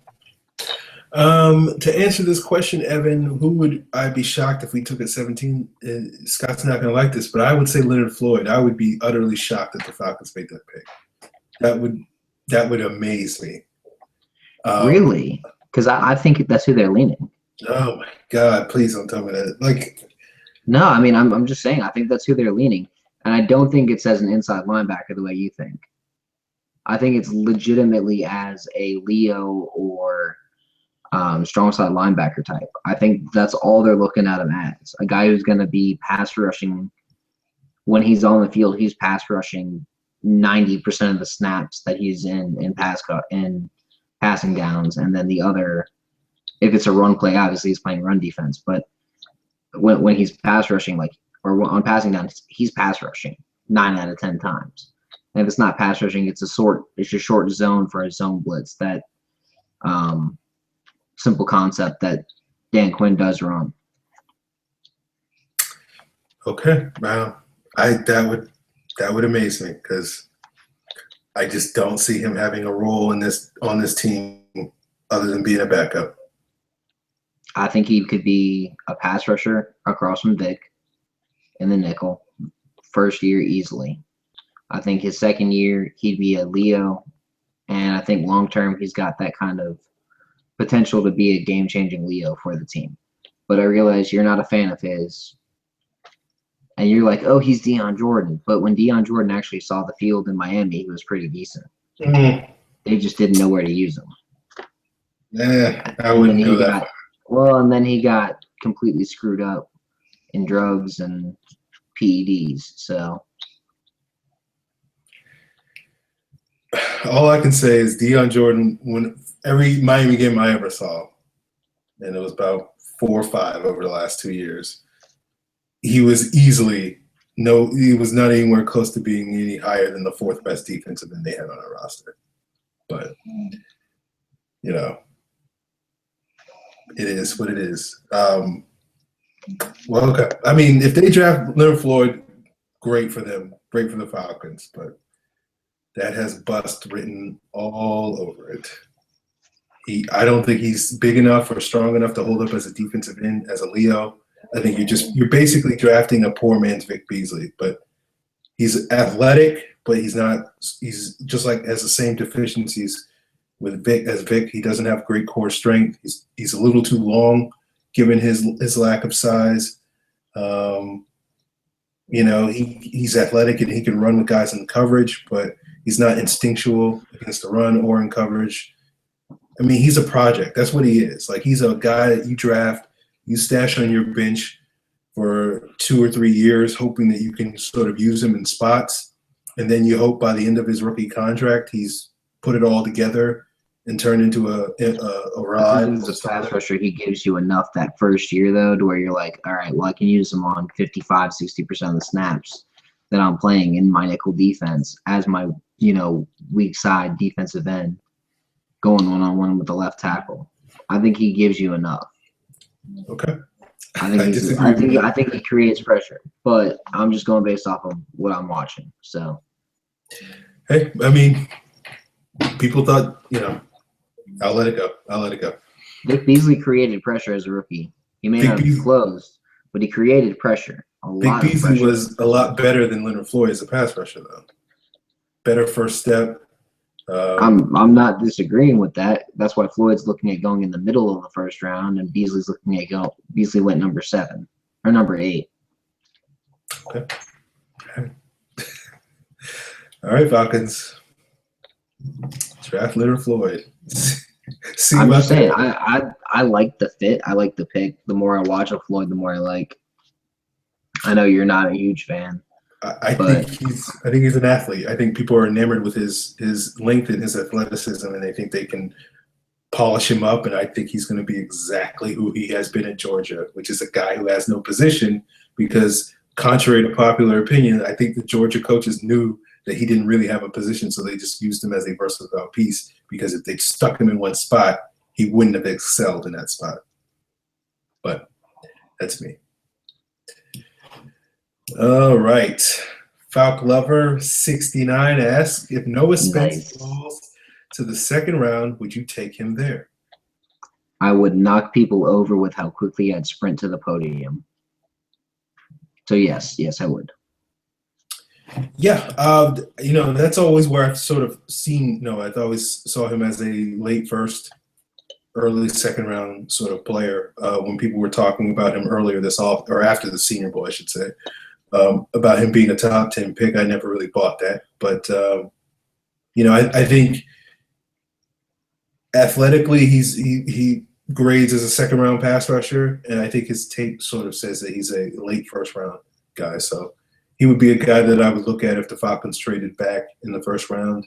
To answer this question, Evan, who would I be shocked if we took at 17? Scott's not going to like this, but I would say Leonard Floyd. I would be utterly shocked if the Falcons made that pick. That would amaze me. Really? Because I think that's who they're leaning. Oh my God! Please don't tell me that. Like, no, I mean, I'm just saying. I think that's who they're leaning, and I don't think it's as an inside linebacker the way you think. I think it's legitimately as a Leo or strong side linebacker type. I think that's all they're looking at him as. A guy who's going to be pass rushing. When he's on the field, he's pass rushing 90% of the snaps that he's in passing downs, and then the other, if it's a run play, obviously he's playing run defense. But when he's pass rushing, or on passing downs, he's pass rushing 9 out of 10 times. And if it's not pass rushing, it's a short zone for a zone blitz. That simple concept that Dan Quinn does run. okay, wow, that would amaze me because I just don't see him having a role on this team other than being a backup. I think he could be a pass rusher across from Vic in the nickel. First year easily. I think his second year he'd be a Leo, and I think long term he's got that kind of potential to be a game-changing Leo for the team. But I realize you're not a fan of his, and you're like, oh, he's Deion Jordan. But when Deion Jordan actually saw the field in Miami, he was pretty decent. Mm. They just didn't know where to use him. Yeah, I wouldn't go that far. Well, and then he got completely screwed up in drugs and PEDs. So all I can say is Deion Jordan, when every Miami game I ever saw, and it was about 4 or 5 over the last 2 years, he was he was not anywhere close to being any higher than the 4th best defensive end they had on our roster. But, it is what it is. Well, okay. I mean, if they draft Leonard Floyd, great for them, great for the Falcons, but that has bust written all over it. I don't think he's big enough or strong enough to hold up as a defensive end, as a Leo. I think you're basically drafting a poor man's Vic Beasley, but he's athletic, but he's just like has the same deficiencies with Vic as Vic. He doesn't have great core strength. He's a little too long given his lack of size. He's athletic and he can run with guys in coverage, but he's not instinctual against the run or in coverage. I mean, he's a project. That's what he is. Like, he's a guy that you draft, you stash on your bench for 2 or 3 years, hoping that you can sort of use him in spots. And then you hope by the end of his rookie contract, he's put it all together and turned into a ride. As a pass rusher, he gives you enough that first year, though, to where you're like, all right, well, I can use him on 55, 60% of the snaps that I'm playing in my nickel defense as my, weak side defensive end going one-on-one with the left tackle. I think he gives you enough. Okay. I think he creates pressure, but I'm just going based off of what I'm watching. So, hey, I mean, people thought, I'll let it go. Vic Beasley created pressure as a rookie. He may not have closed, but he created pressure. Vic Beasley was a lot better than Leonard Floyd as a pass rusher, though. Better first step. I'm not disagreeing with that. That's why Floyd's looking at going in the middle of the first round, and Beasley's looking at Beasley went number 7 or number 8. Okay. All right, Falcons. Draft Leonard Floyd. I'm just saying, I like the fit. I like the pick. The more I watch of Floyd, the more I like. I know you're not a huge fan. I think he's an athlete. I think people are enamored with his length and his athleticism, and they think they can polish him up. And I think he's going to be exactly who he has been at Georgia, which is a guy who has no position because, contrary to popular opinion, I think the Georgia coaches knew that he didn't really have a position, so they just used him as a versatile piece because if they stuck him in one spot, he wouldn't have excelled in that spot. But that's me. All right. Falk Lover 69 asks, if Noah Spence falls to the second round, would you take him there? I would knock people over with how quickly I'd sprint to the podium. So yes, I would. Yeah, that's always where I've sort of seen Noah. I've always saw him as a late first, early second round sort of player. When people were talking about him earlier this off or after the Senior Bowl, I should say, about him being a top 10 pick, I never really bought that. But I think athletically, he grades as a second round pass rusher, and I think his tape sort of says that he's a late first round guy. So he would be a guy that I would look at if the Falcons traded back in the first round,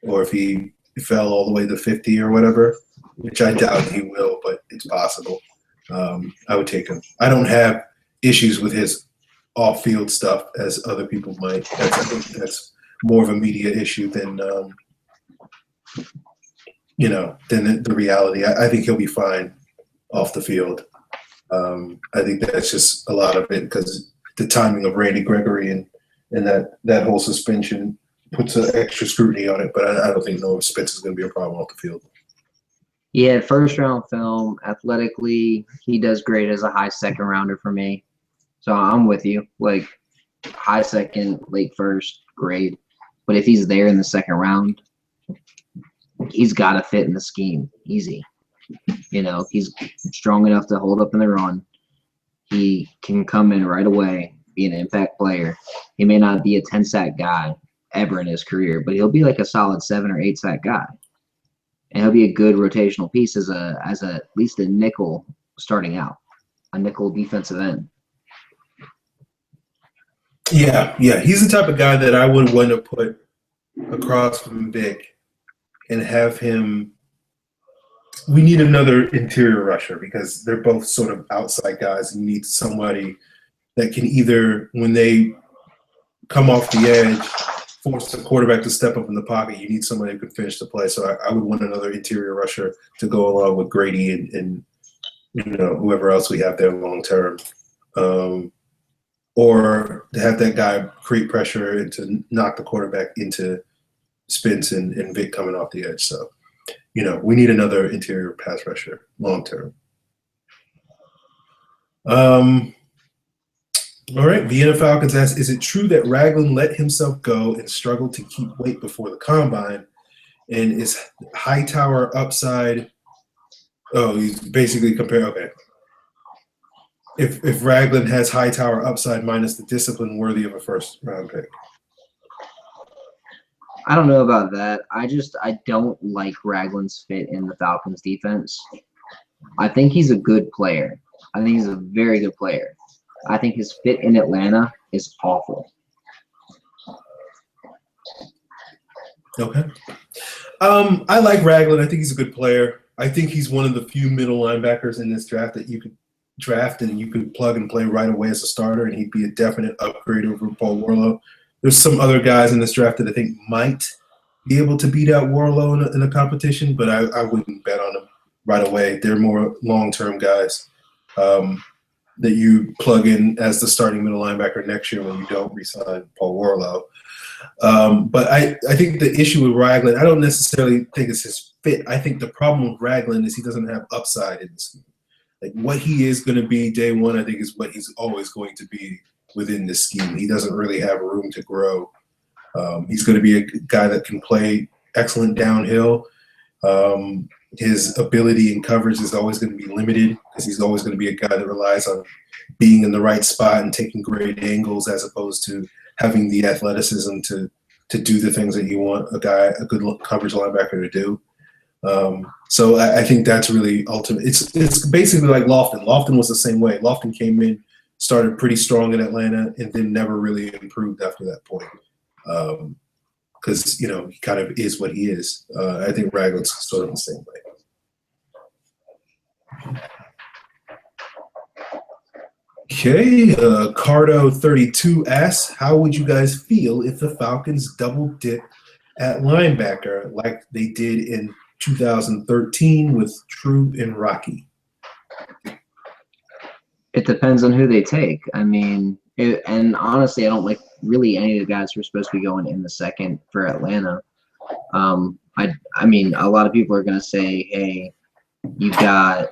or if he fell all the way to 50 or whatever, which I doubt he will, but it's possible. I would take him. I don't have issues with his off-field stuff as other people might. I think that's more of a media issue than the reality. I think he'll be fine off the field. I think that's just a lot of it because the timing of Randy Gregory and that whole suspension puts an extra scrutiny on it. But I don't think Noah Spence is going to be a problem off the field. Yeah, first round film, athletically, he does great as a high second rounder for me. So I'm with you. Like high second, late first, grade. But if he's there in the second round, he's got to fit in the scheme. Easy. He's strong enough to hold up in the run. He can come in right away, be an impact player. He may not be a 10-sack guy ever in his career, but he'll be like a solid 7 or 8-sack guy. And he'll be a good rotational piece as at least a nickel starting out, a nickel defensive end. Yeah. He's the type of guy that I would want to put across from Vic and have him. We need another interior rusher because they're both sort of outside guys. You need somebody that can either, when they come off the edge, force the quarterback to step up in the pocket. You need somebody who can finish the play. So I would want another interior rusher to go along with Grady and whoever else we have there long term. Or to have that guy create pressure and to knock the quarterback into Spence and Vic coming off the edge. So, we need another interior pass rusher long term. All right, Vienna Falcons asks, is it true that Ragland let himself go and struggled to keep weight before the combine? And is Hightower upside – he's basically comparing – okay. If Ragland has Hightower upside minus the discipline worthy of a first-round pick. I don't know about that. I don't like Ragland's fit in the Falcons defense. I think he's a good player. I think he's a very good player. I think his fit in Atlanta is awful. Okay. I like Ragland. I think he's a good player. I think he's one of the few middle linebackers in this draft that you could draft and you could plug and play right away as a starter, and he'd be a definite upgrade over Paul Warlow. There's some other guys in this draft that I think might be able to beat out Warlow in a competition, but I wouldn't bet on them right away. They're more long-term guys that you plug in as the starting middle linebacker next year when you don't re-sign Paul Warlow. But I think the issue with Ragland, I don't necessarily think it's his fit. I think the problem with Ragland is he doesn't have upside in the scheme. Like what he is going to be day one, I think is what he's always going to be within this scheme. He doesn't really have room to grow. He's going to be a guy that can play excellent downhill. His ability in coverage is always going to be limited because he's always going to be a guy that relies on being in the right spot and taking great angles as opposed to having the athleticism to do the things that you want a good coverage linebacker to do. So I think that's really ultimate. It's basically like Lofton. Lofton was the same way. Lofton came in, started pretty strong in Atlanta, and then never really improved after that point. Because, he kind of is what he is. I think Ragland's sort of the same way. Okay, Cardo32 asks, how would you guys feel if the Falcons double dip at linebacker like they did in 2013 with Troop and Rocky? It depends on who they take. I mean, and honestly, I don't like really any of the guys who are supposed to be going in the second for Atlanta. I mean, a lot of people are going to say, hey, you've got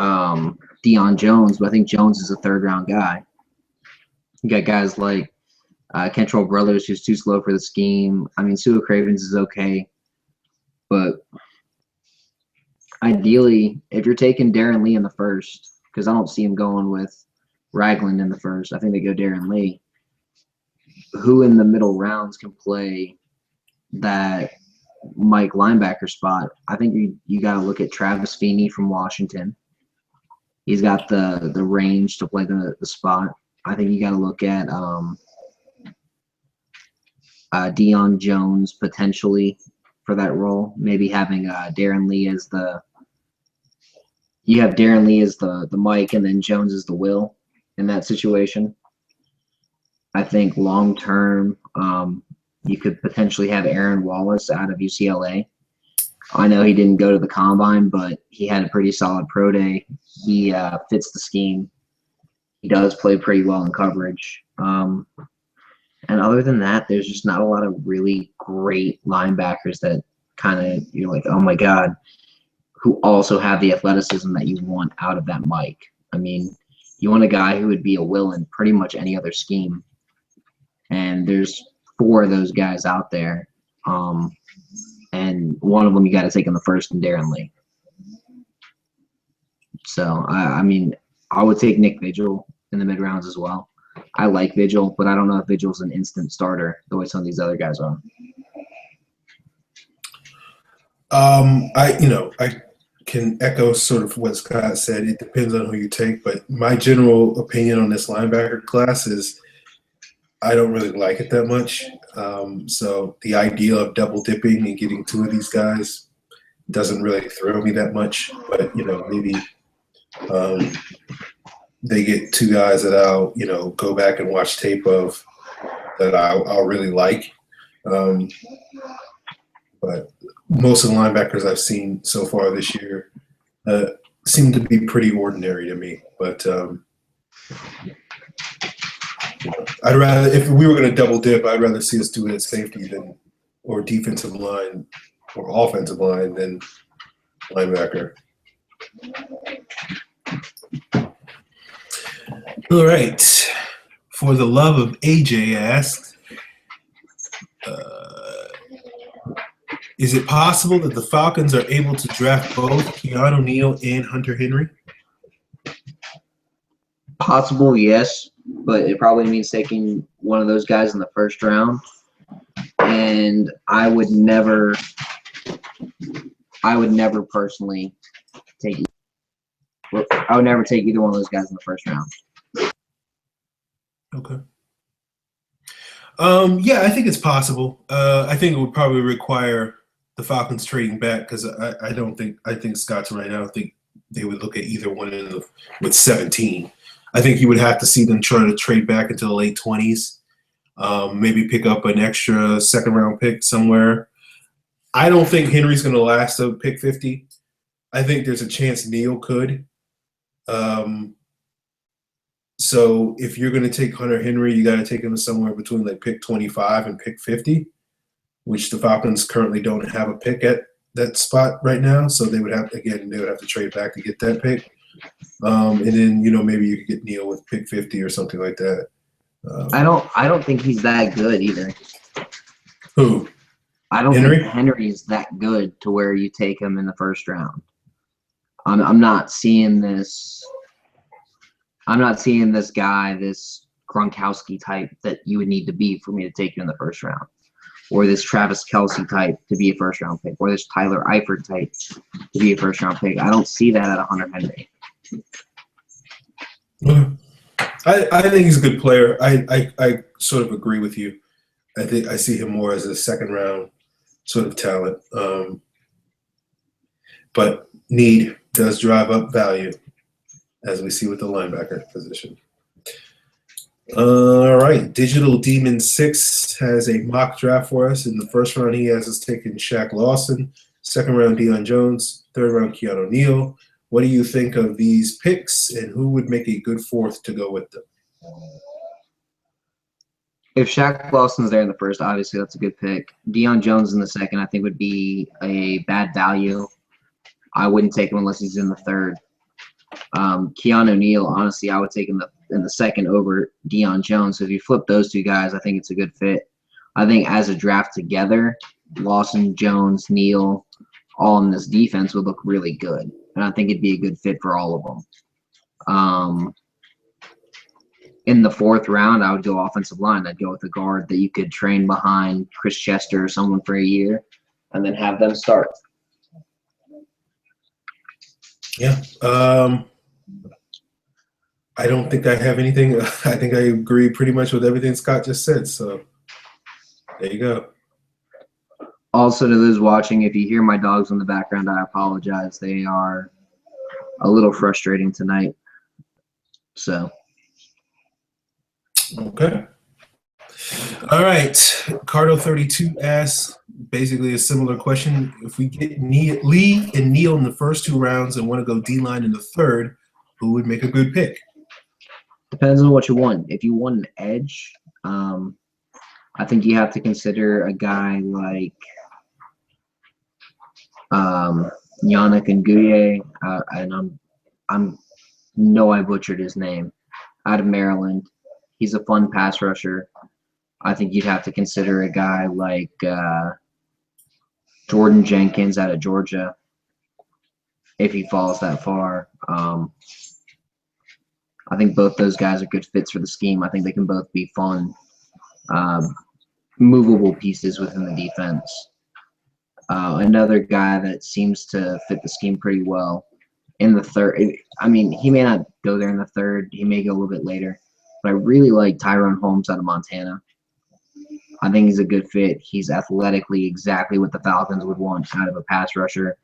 Deion Jones, but I think Jones is a third-round guy. You got guys like Kentrell Brothers, who's too slow for the scheme. I mean, Sua Cravens is okay. But ideally, if you're taking Darren Lee in the first, because I don't see him going with Ragland in the first, I think they go Darren Lee. Who in the middle rounds can play that Mike linebacker spot? I think you got to look at Travis Feeney from Washington. He's got the range to play the spot. I think you got to look at Deion Jones potentially for that role. Maybe having Darren Lee as the Mike, and then Jones as the Will in that situation. I think long term, you could potentially have Aaron Wallace out of UCLA. I know he didn't go to the combine, but he had a pretty solid pro day. He fits the scheme. He does play pretty well in coverage. And other than that, there's just not a lot of really great linebackers that kind of you're like, oh my God, who also have the athleticism that you want out of that Mike. I mean, you want a guy who would be a Will in pretty much any other scheme. And there's 4 of those guys out there. And one of them you got to take in the first, and Darren Lee. So, I mean, I would take Nick Vigil in the mid-rounds as well. I like Vigil, but I don't know if Vigil's an instant starter the way some of these other guys are. I can echo sort of what Scott said. It depends on who you take, but my general opinion on this linebacker class is I don't really like it that much. So the idea of double dipping and getting 2 of these guys doesn't really thrill me that much. But maybe they get 2 guys that I'll go back and watch tape of that I'll really like. But most of the linebackers I've seen so far this year seem to be pretty ordinary to me. But I'd rather, if we were going to double dip, I'd rather see us do it at safety or defensive line or offensive line than linebacker. All right. For the love of AJ asks, is it possible that the Falcons are able to draft both Keanu Neal and Hunter Henry? Possible, yes, but it probably means taking one of those guys in the first round. And I would never personally take either one of those guys in the first round. Okay. Yeah, I think it's possible. I think it would probably require the Falcons trading back because I think Scott's right. I don't think they would look at either one with 17. I think you would have to see them try to trade back into the late 20s, maybe pick up an extra second-round pick somewhere. I don't think Henry's going to last to pick 50. I think there's a chance Neal could. So if you're going to take Hunter Henry, you got to take him somewhere between like pick 25 and pick 50, which the Falcons currently don't have a pick at that spot right now. So they would have to trade back to get that pick. And then, maybe you could get Neal with pick 50 or something like that. I don't think he's that good either. Who? I don't think Henry's that good to where you take him in the first round. I'm not seeing this. I'm not seeing this guy, this Gronkowski type that you would need to be for me to take you in the first round, or this Travis Kelce type to be a first round pick, or this Tyler Eifert type to be a first round pick. I don't see that at Hunter Henry. I think he's a good player. I sort of agree with you. I think I see him more as a second round sort of talent. But need does drive up value, as we see with the linebacker position. All right. Digital Demon 6 has a mock draft for us. In the first round, he has us taking Shaq Lawson, Second round, Deion Jones. Third round, Keanu Neal. What do you think of these picks, and who would make a good fourth to go with them? If Shaq Lawson's there in the first, obviously that's a good pick. Deion Jones in the second, I think, would be a bad value. I wouldn't take him unless he's in the third. Keanu Neal, honestly, I would take him in the second over Deion Jones. So if you flip those two guys, I think it's a good fit. I think as a draft together, Lawson, Jones, Neal, all in this defense would look really good. And I think it'd be a good fit for all of them. In the fourth round, I would go offensive line. I'd go with a guard that you could train behind Chris Chester or someone for a year and then have them start. Yeah. I don't think I have anything. I think I agree pretty much with everything Scott just said. So there you go. Also, to those watching, if you hear my dogs in the background, I apologize. They are a little frustrating tonight. So. Okay. All right. Cardo32 asks basically a similar question. If we get Lee and Neal in the first two rounds and want to go D-line in the third, who would make a good pick? Depends on what you want. If you want an edge, I think you have to consider a guy like Yannick Ngakoue, and I butchered his name, out of Maryland. He's a fun pass rusher. I think you'd have to consider a guy like Jordan Jenkins out of Georgia if he falls that far. I think both those guys are good fits for the scheme. I think they can both be fun, movable pieces within the defense. Another guy that seems to fit the scheme pretty well in the third. I mean, he may not go there in the third. He may go a little bit later. But I really like Tyrone Holmes out of Montana. I think he's a good fit. He's athletically exactly what the Falcons would want out of a pass rusher.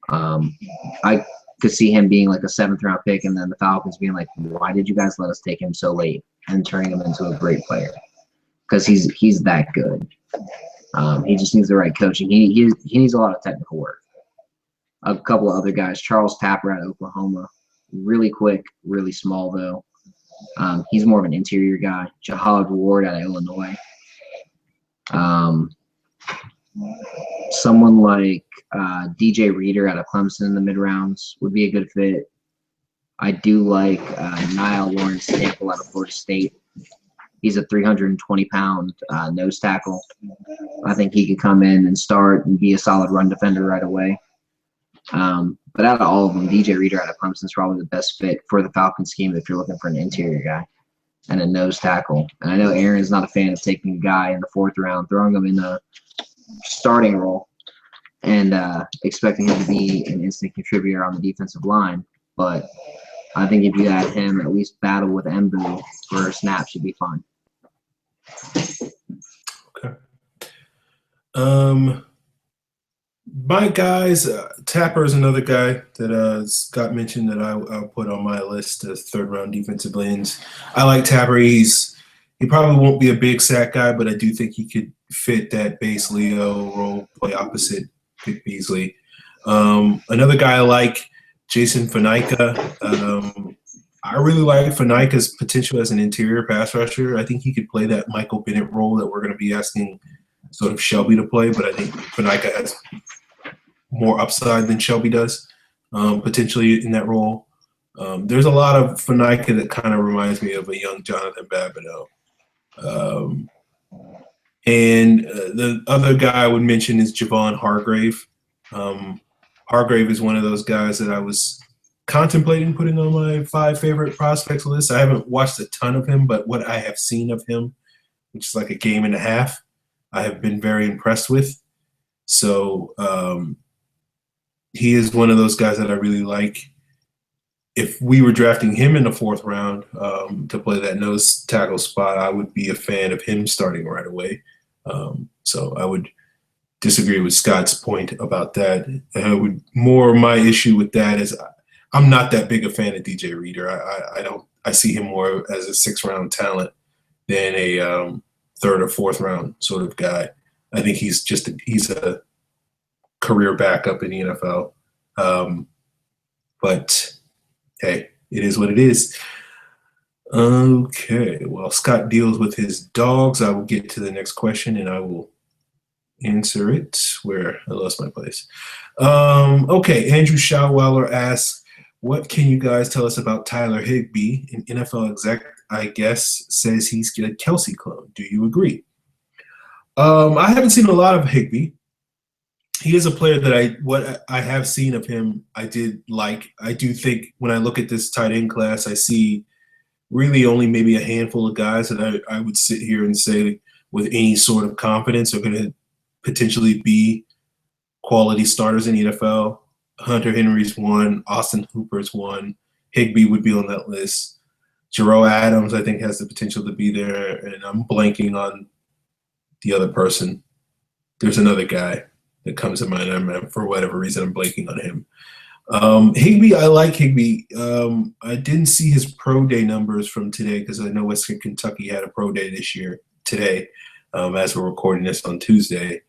I could see him being like a seventh-round pick, and then the Falcons being like, why did you guys let us take him so late, and turning him into a great player? Because he's that good. He just needs the right coaching. He needs a lot of technical work. A couple of other guys, Charles Tapper out of Oklahoma, really quick, really small though. He's more of an interior guy. Jahad Ward out of Illinois. Someone like DJ Reader out of Clemson in the mid-rounds would be a good fit. I do like Niall Lawrence Sample out of Florida State. He's a 320-pound nose tackle. I think he could come in and start and be a solid run defender right away. But out of all of them, DJ Reader out of Clemson is probably the best fit for the Falcons scheme if you're looking for an interior guy and a nose tackle. And I know Aaron's not a fan of taking a guy in the fourth round, throwing him in a starting role, and expecting him to be an instant contributor on the defensive line. But I think if you had him at least battle with Mbu for a snap, should be fine. Okay. My guys, Tapper is another guy that Scott mentioned that I'll put on my list as third-round defensive ends. I like Tapper. He probably won't be a big sack guy, but I do think he could fit that base Leo role, play opposite Vic Beasley. Another guy I like, Jason Faneca. I really like Faneca's potential as an interior pass rusher. I think he could play that Michael Bennett role that we're going to be asking sort of Shelby to play, but I think Faneca has more upside than Shelby does, potentially in that role. There's a lot of Faneca that kind of reminds me of a young Jonathan Babineau. And the other guy I would mention is Javon Hargrave. Hargrave is one of those guys that I was contemplating putting on my 5 favorite prospects list. I haven't watched a ton of him, but what I have seen of him, which is like a game and a half, I have been very impressed with. So he is one of those guys that I really like. If we were drafting him in the fourth round to play that nose tackle spot, I would be a fan of him starting right away. So I would disagree with Scott's point about that. My issue with that is I'm not that big a fan of DJ Reader. I see him more as a 6th-round talent than a 3rd or 4th round sort of guy. I think he's a career backup in the NFL. But hey, it is what it is. Okay, well, Scott deals with his dogs. I will get to the next question and I will answer it. Where I lost my place. Okay, Andrew Schauweiler asks, what can you guys tell us about Tyler Higbee? An NFL exec, I guess, says he's a Kelsey clone. Do you agree? I haven't seen a lot of Higbee. He is a player that what I have seen of him, I did like. I do think when I look at this tight end class, I see really only maybe a handful of guys that I would sit here and say with any sort of confidence are going to potentially be quality starters in the NFL. Hunter Henry's one. Austin Hooper's one. Higbee would be on that list. Jerome Adams, I think, has the potential to be there. And I'm blanking on the other person. There's another guy that comes to mind. For whatever reason, I'm blanking on him. Higbee, I like Higbee. I didn't see his pro day numbers from today because I know Western Kentucky had a pro day today, as we're recording this on Tuesday.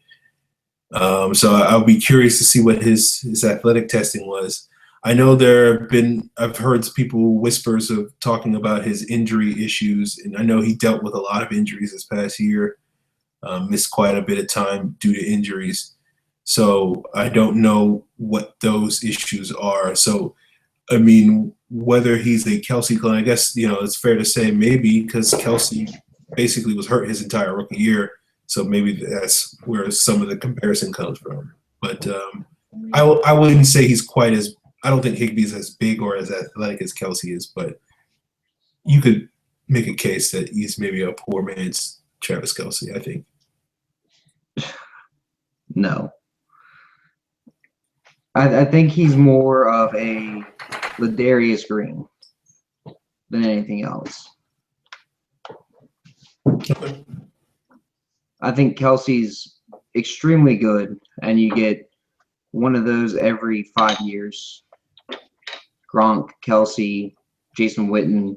So I'll be curious to see what his athletic testing was. I know I've heard people whispers of talking about his injury issues, and I know he dealt with a lot of injuries this past year, missed quite a bit of time due to injuries. So I don't know what those issues are. So, I mean, whether he's a Kelsey clone, I guess, it's fair to say maybe because Kelsey basically was hurt his entire rookie year. So maybe that's where some of the comparison comes from. But I wouldn't say he's quite as – I don't think Higbee's as big or as athletic as Kelsey is. But you could make a case that he's maybe a poor man's Travis Kelsey, I think. No. I think he's more of a Ladarius Green than anything else. Okay. I think Kelsey's extremely good, and you get one of those every 5 years. Gronk, Kelsey, Jason Witten,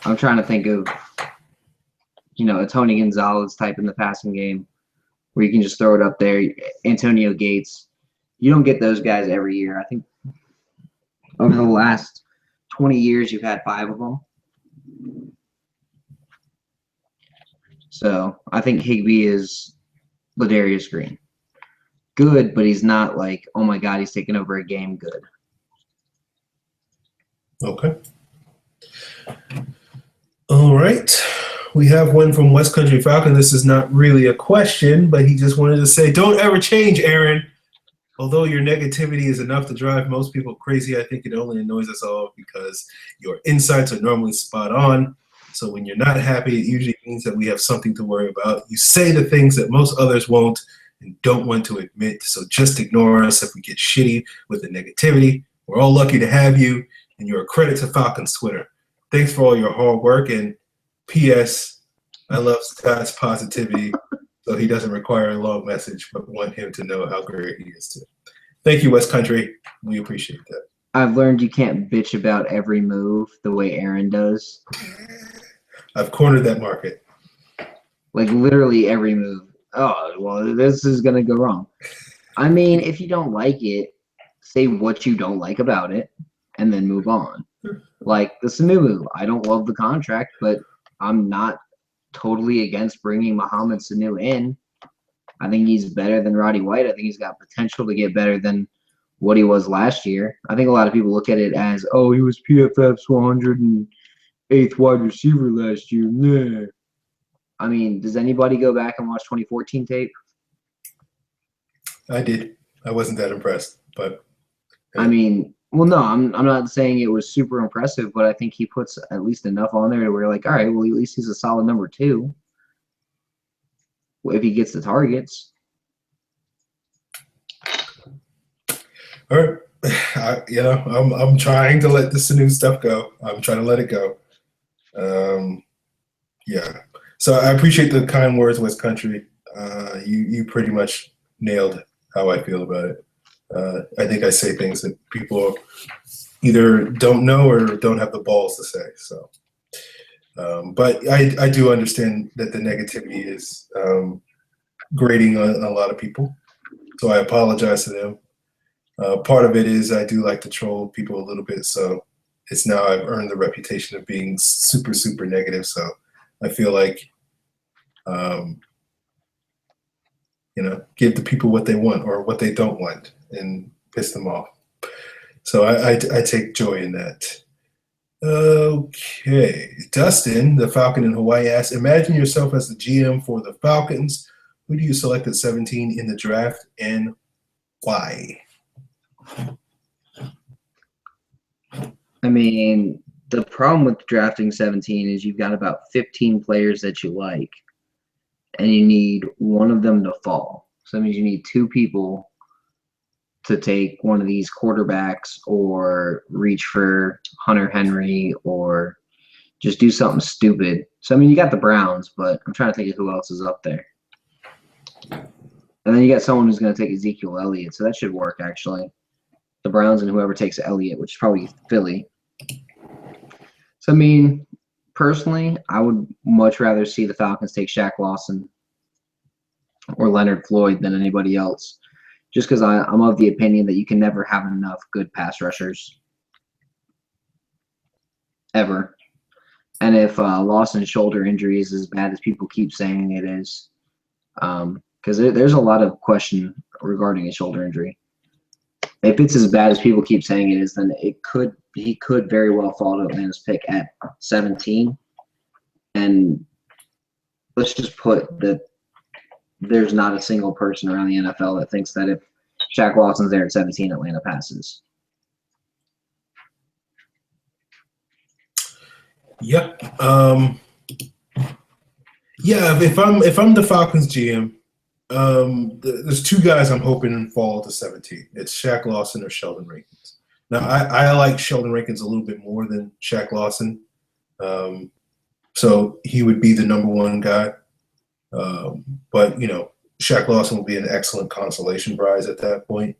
I'm trying to think of, a Tony Gonzalez type in the passing game where you can just throw it up there. Antonio Gates. You don't get those guys every year. I think over the last 20 years, you've had 5 of them. So I think Higbee is Ladarius Green. Good, but he's not like, oh my God, he's taking over a game good. Okay. All right. We have one from West Country Falcon. This is not really a question, but he just wanted to say, don't ever change, Aaron. Although your negativity is enough to drive most people crazy, I think it only annoys us all because your insights are normally spot on. So when you're not happy, it usually means that we have something to worry about. You say the things that most others won't and don't want to admit. So just ignore us if we get shitty with the negativity. We're all lucky to have you, and you're a credit to Falcons Twitter. Thanks for all your hard work, and P.S. I love Scott's positivity, so he doesn't require a long message, but want him to know how great he is too. Thank you, West Country. We appreciate that. I've learned you can't bitch about every move the way Aaron does. I've cornered that market. Like literally every move. Oh, well, this is going to go wrong. I mean, if you don't like it, say what you don't like about it and then move on. Like the Sanu move. I don't love the contract, but I'm not totally against bringing Mohamed Sanu in. I think he's better than Roddy White. I think he's got potential to get better than what he was last year. I think a lot of people look at it as, oh, he was PFF's 108th wide receiver last year. Nah. I mean, does anybody go back and watch 2014 tape? I did. I wasn't that impressed, but I mean, well, no, I'm not saying it was super impressive, but I think he puts at least enough on there to where, like, all right, well, at least he's a solid number 2 if he gets the targets. All right. I'm trying to let this new stuff go. I'm trying to let it go. Yeah. So I appreciate the kind words, West Country. You pretty much nailed how I feel about it. I think I say things that people either don't know or don't have the balls to say. So, but I do understand that the negativity is grating on a lot of people. So I apologize to them. Part of it is I do like to troll people a little bit, so it's now I've earned the reputation of being super, super negative. So I feel like, give the people what they want or what they don't want and piss them off. So I take joy in that. Okay. Dustin, the Falcon in Hawaii, asks, imagine yourself as the GM for the Falcons. Who do you select at 17 in the draft and why? I mean, the problem with drafting 17 is you've got about 15 players that you like, and you need one of them to fall. So that means you need two people to take one of these quarterbacks or reach for Hunter Henry or just do something stupid. So, I mean, you got the Browns, but I'm trying to think of who else is up there. And then you got someone who's going to take Ezekiel Elliott, so that should work, actually. The Browns and whoever takes Elliott, which is probably Philly. So, I mean, personally, I would much rather see the Falcons take Shaq Lawson or Leonard Floyd than anybody else, just because I'm of the opinion that you can never have enough good pass rushers ever. And if Lawson's shoulder injury is as bad as people keep saying it is, because there's a lot of question regarding his shoulder injury. If it's as bad as people keep saying it is, then he could very well fall to Atlanta's pick at 17. And let's just put that there's not a single person around the NFL that thinks that if Shaq Lawson's there at 17, Atlanta passes. Yep. Yeah. If I'm the Falcons GM, there's two guys I'm hoping fall to 17. It's Shaq Lawson or Sheldon Rankins. Now I like Sheldon Rankins a little bit more than Shaq Lawson, so he would be the number one guy. But Shaq Lawson will be an excellent consolation prize at that point.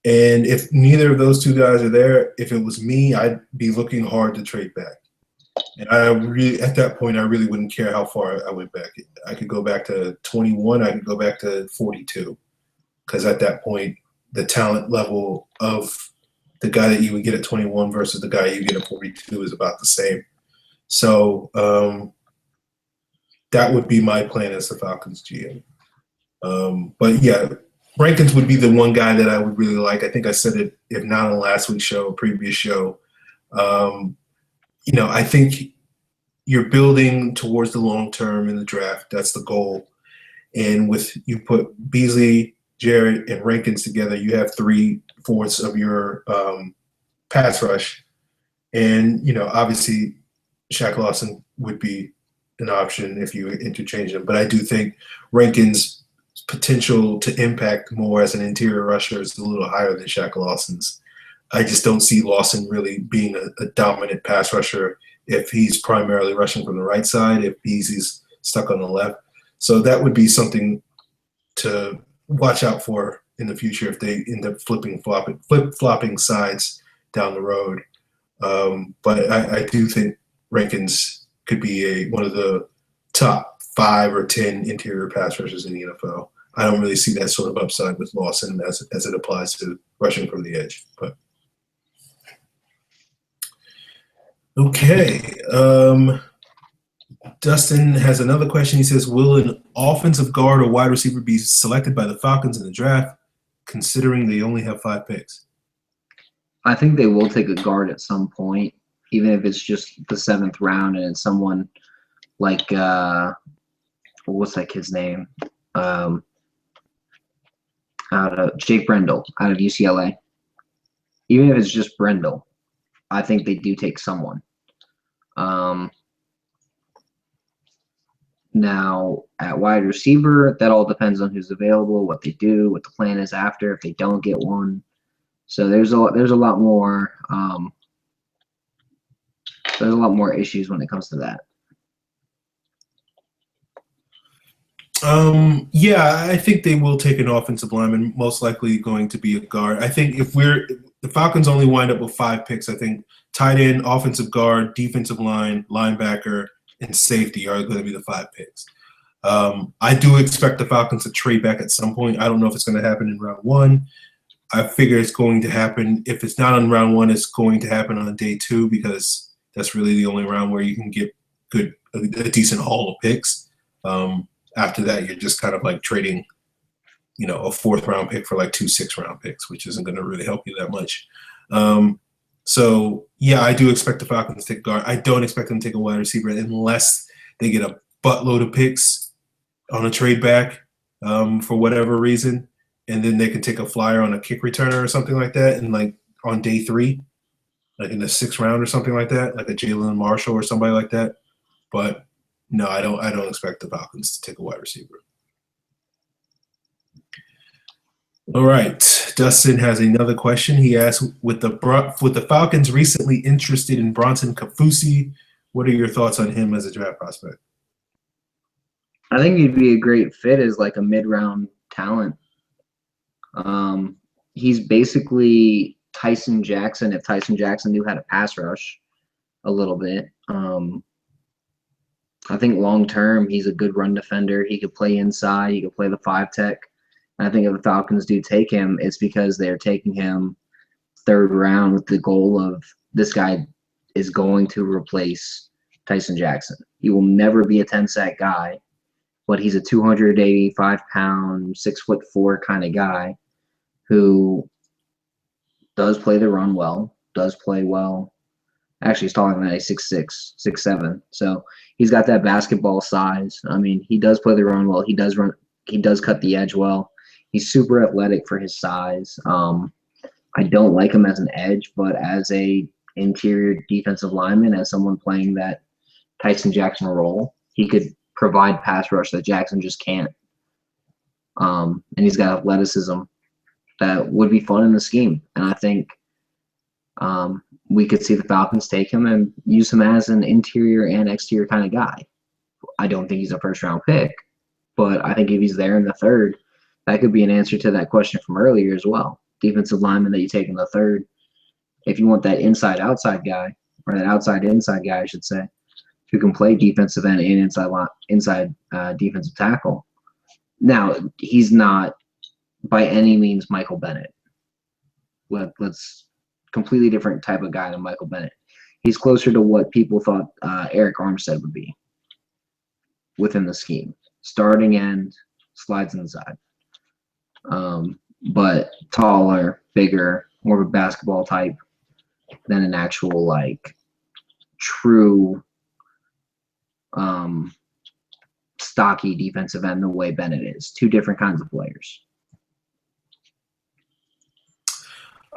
And if neither of those two guys are there, if it was me, I'd be looking hard to trade back. And at that point, I really wouldn't care how far I went back. I could go back to 21. I could go back to 42. Because at that point, the talent level of the guy that you would get at 21 versus the guy you get at 42 is about the same. So that would be my plan as the Falcons GM. But yeah, Rankins would be the one guy that I would really like. I think I said it, if not on last week's show, previous show. I think you're building towards the long term in the draft. That's the goal. And with you put Beasley, Jarrett, and Rankins together, you have 3/4 of your pass rush. And, obviously Shaq Lawson would be an option if you interchange them. But I do think Rankins' potential to impact more as an interior rusher is a little higher than Shaq Lawson's. I just don't see Lawson really being a dominant pass rusher if he's primarily rushing from the right side, if Beasley's stuck on the left. So that would be something to watch out for in the future if they end up flip-flopping sides down the road. But I do think Rankins could be one of the top 5 or 10 interior pass rushers in the NFL. I don't really see that sort of upside with Lawson as it applies to rushing from the edge. But okay. Dustin has another question. He says, will an offensive guard or wide receiver be selected by the Falcons in the draft, considering they only have 5 picks? I think they will take a guard at some point, even if it's just the 7th round and it's someone like what's that kid's name? Jake Brendel out of UCLA. Even if it's just Brendel, I think they do take someone. Now, at wide receiver, that all depends on who's available, what they do, what the plan is after, if they don't get one. So there's a lot more issues when it comes to that. Yeah, I think they will take an offensive lineman, most likely going to be a guard. I think if the Falcons only wind up with 5 picks, I think tight end, offensive guard, defensive line, linebacker, and safety are going to be the 5 picks. I do expect the Falcons to trade back at some point. I don't know if it's going to happen in round one. I figure it's going to happen. If it's not on round one, it's going to happen on day 2 because that's really the only round where you can get a decent haul of picks. After that, you're just kind of like trading, a 4th round pick for like 2 6th-round picks, which isn't going to really help you that much. So yeah, I do expect the Falcons to take guard. I don't expect them to take a wide receiver unless they get a buttload of picks on a trade back for whatever reason, and then they can take a flyer on a kick returner or something like that, and like on day 3, like in the 6th round or something like that, like a Jalen Marshall or somebody like that. But no, I don't expect the Falcons to take a wide receiver. All right, Dustin has another question. He asks, with the Falcons recently interested in Bronson Kafusi, what are your thoughts on him as a draft prospect? I think he'd be a great fit as like a mid-round talent. He's basically Tyson Jackson if Tyson Jackson knew how to pass rush a little bit. I think long-term he's a good run defender. He could play inside. He could play the 5-tech. I think if the Falcons do take him, it's because they're taking him 3rd round with the goal of this guy is going to replace Tyson Jackson. He will never be a 10-sack guy, but he's a 285-pound, 6'4" kind of guy who does play the run well, does play well. Actually, he's taller than that. He's 6'6", 6'7". So he's got that basketball size. I mean, he does play the run well. He does cut the edge well. He's super athletic for his size. I don't like him as an edge, but as a interior defensive lineman, as someone playing that Tyson Jackson role, he could provide pass rush that Jackson just can't. And he's got athleticism that would be fun in the scheme. And I think we could see the Falcons take him and use him as an interior and exterior kind of guy. I don't think he's a 1st-round pick, but I think if he's there in the 3rd, that could be an answer to that question from earlier as well. Defensive lineman that you take in the 3rd, if you want that inside-outside guy, or that outside-inside guy, I should say, who can play defensive end and inside defensive tackle. Now, he's not by any means Michael Bennett. Let's completely different type of guy than Michael Bennett. He's closer to what people thought Eric Armstead would be within the scheme. Starting end, slides inside. But taller, bigger, more of a basketball type than an actual like true stocky defensive end the way Bennett is. 2 different kinds of players.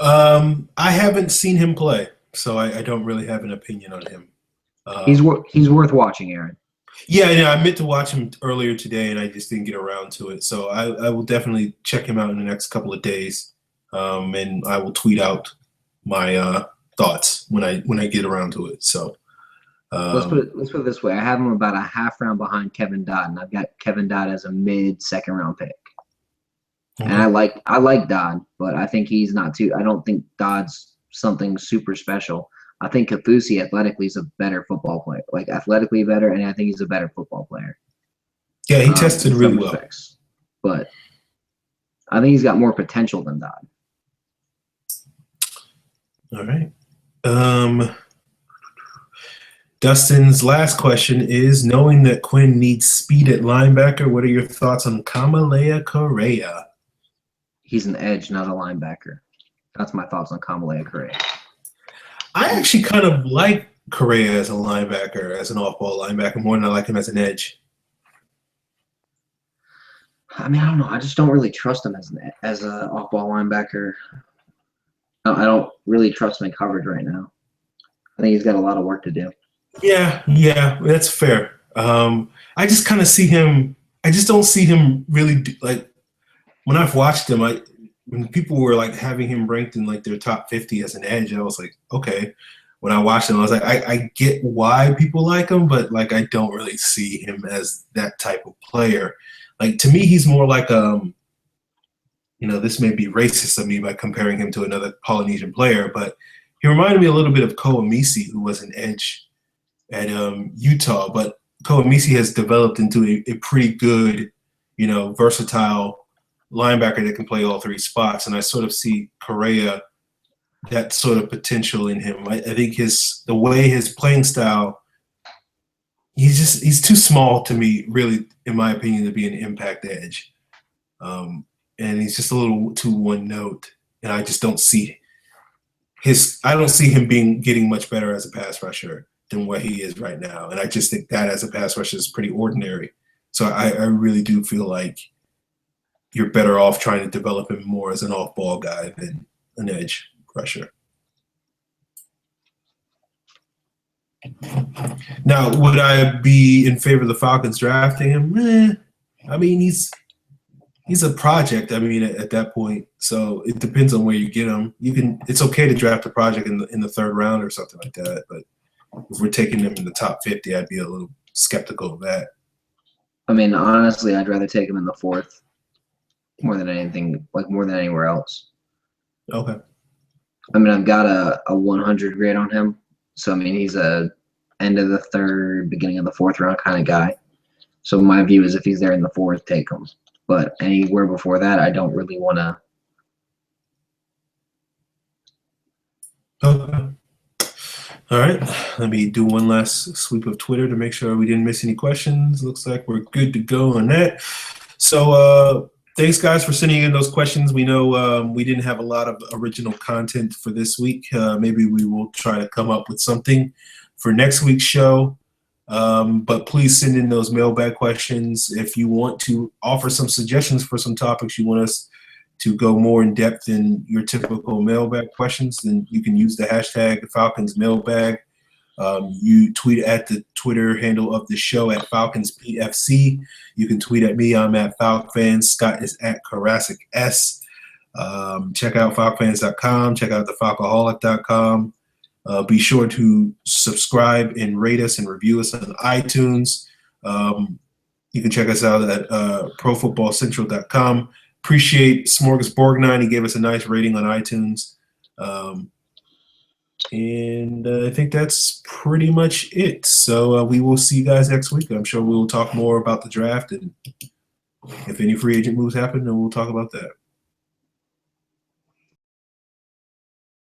I haven't seen him play, so I don't really have an opinion on him. He's worth watching, Aaron. Yeah, I meant to watch him earlier today, and I just didn't get around to it. So I will definitely check him out in the next couple of days, and I will tweet out my thoughts when I get around to it. So let's put it this way: I have him about a half round behind Kevin Dodd, and I've got Kevin Dodd as a mid-2nd round pick. Mm-hmm. And I like Dodd, but I think he's not too. I don't think Dodd's something super special. I think Kafusi athletically is a better football player, like athletically better, and I think he's a better football player. Yeah, he tested really well. But I think he's got more potential than Dodd. All right. Dustin's last question is, knowing that Quinn needs speed at linebacker, what are your thoughts on Kamalea Correa? He's an edge, not a linebacker. That's my thoughts on Kamalea Correa. I actually kind of like Correa as a linebacker, as an off-ball linebacker, more than I like him as an edge. I mean, I don't know. I just don't really trust him as a off-ball linebacker. I don't really trust him in coverage right now. I think he's got a lot of work to do. Yeah, that's fair. I just kind of see him. I just don't see him really like when I've watched him. When people were like having him ranked in like their top 50 as an edge, I was like, okay. When I watched him, I was like, I get why people like him, but like I don't really see him as that type of player. Like to me, he's more like this may be racist of me by comparing him to another Polynesian player, but he reminded me a little bit of Koa Misi, who was an edge at Utah. But Koemisi has developed into a pretty good, versatile linebacker that can play all three spots. And I sort of see Correa, that sort of potential in him. I think the way his playing style, he's too small to me, really, in my opinion, to be an impact edge. And he's just a little too one note. And I just don't see him getting much better as a pass rusher than what he is right now. And I just think that as a pass rusher is pretty ordinary. So I really do feel like you're better off trying to develop him more as an off-ball guy than an edge rusher. Now, would I be in favor of the Falcons drafting him? I mean, he's a project. I mean, at that point, so it depends on where you get him. It's okay to draft a project in the third round or something like that. But if we're taking him in the top 50, I'd be a little skeptical of that. I mean, honestly, I'd rather take him in the fourth more than anything, more than anywhere else. Okay. I mean, I've got a 100 grade on him. So, I mean, he's a end of the third, beginning of the fourth round kind of guy. So my view is if he's there in the fourth, take him. But anywhere before that, I don't really want to. Okay. All right. Let me do one last sweep of Twitter to make sure we didn't miss any questions. Looks like we're good to go on that. So thanks, guys, for sending in those questions. We know we didn't have a lot of original content for this week. Maybe we will try to come up with something for next week's show. But please send in those mailbag questions. If you want to offer some suggestions for some topics you want us to go more in depth in your typical mailbag questions, then you can use the hashtag Falcons Mailbag. You tweet at the Twitter handle of the show at FalconsPFC. You can tweet at me. I'm at FalcFans. Scott is at Karasik S. Check out FalcFans.com. Check out thefalcoholic.com. Be sure to subscribe and rate us and review us on iTunes. You can check us out at ProFootballCentral.com. Appreciate Smorgasborg9. He gave us a nice rating on iTunes. And I think that's pretty much it. So we will see you guys next week. I'm sure we will talk more about the draft. And if any free agent moves happen, then we'll talk about that.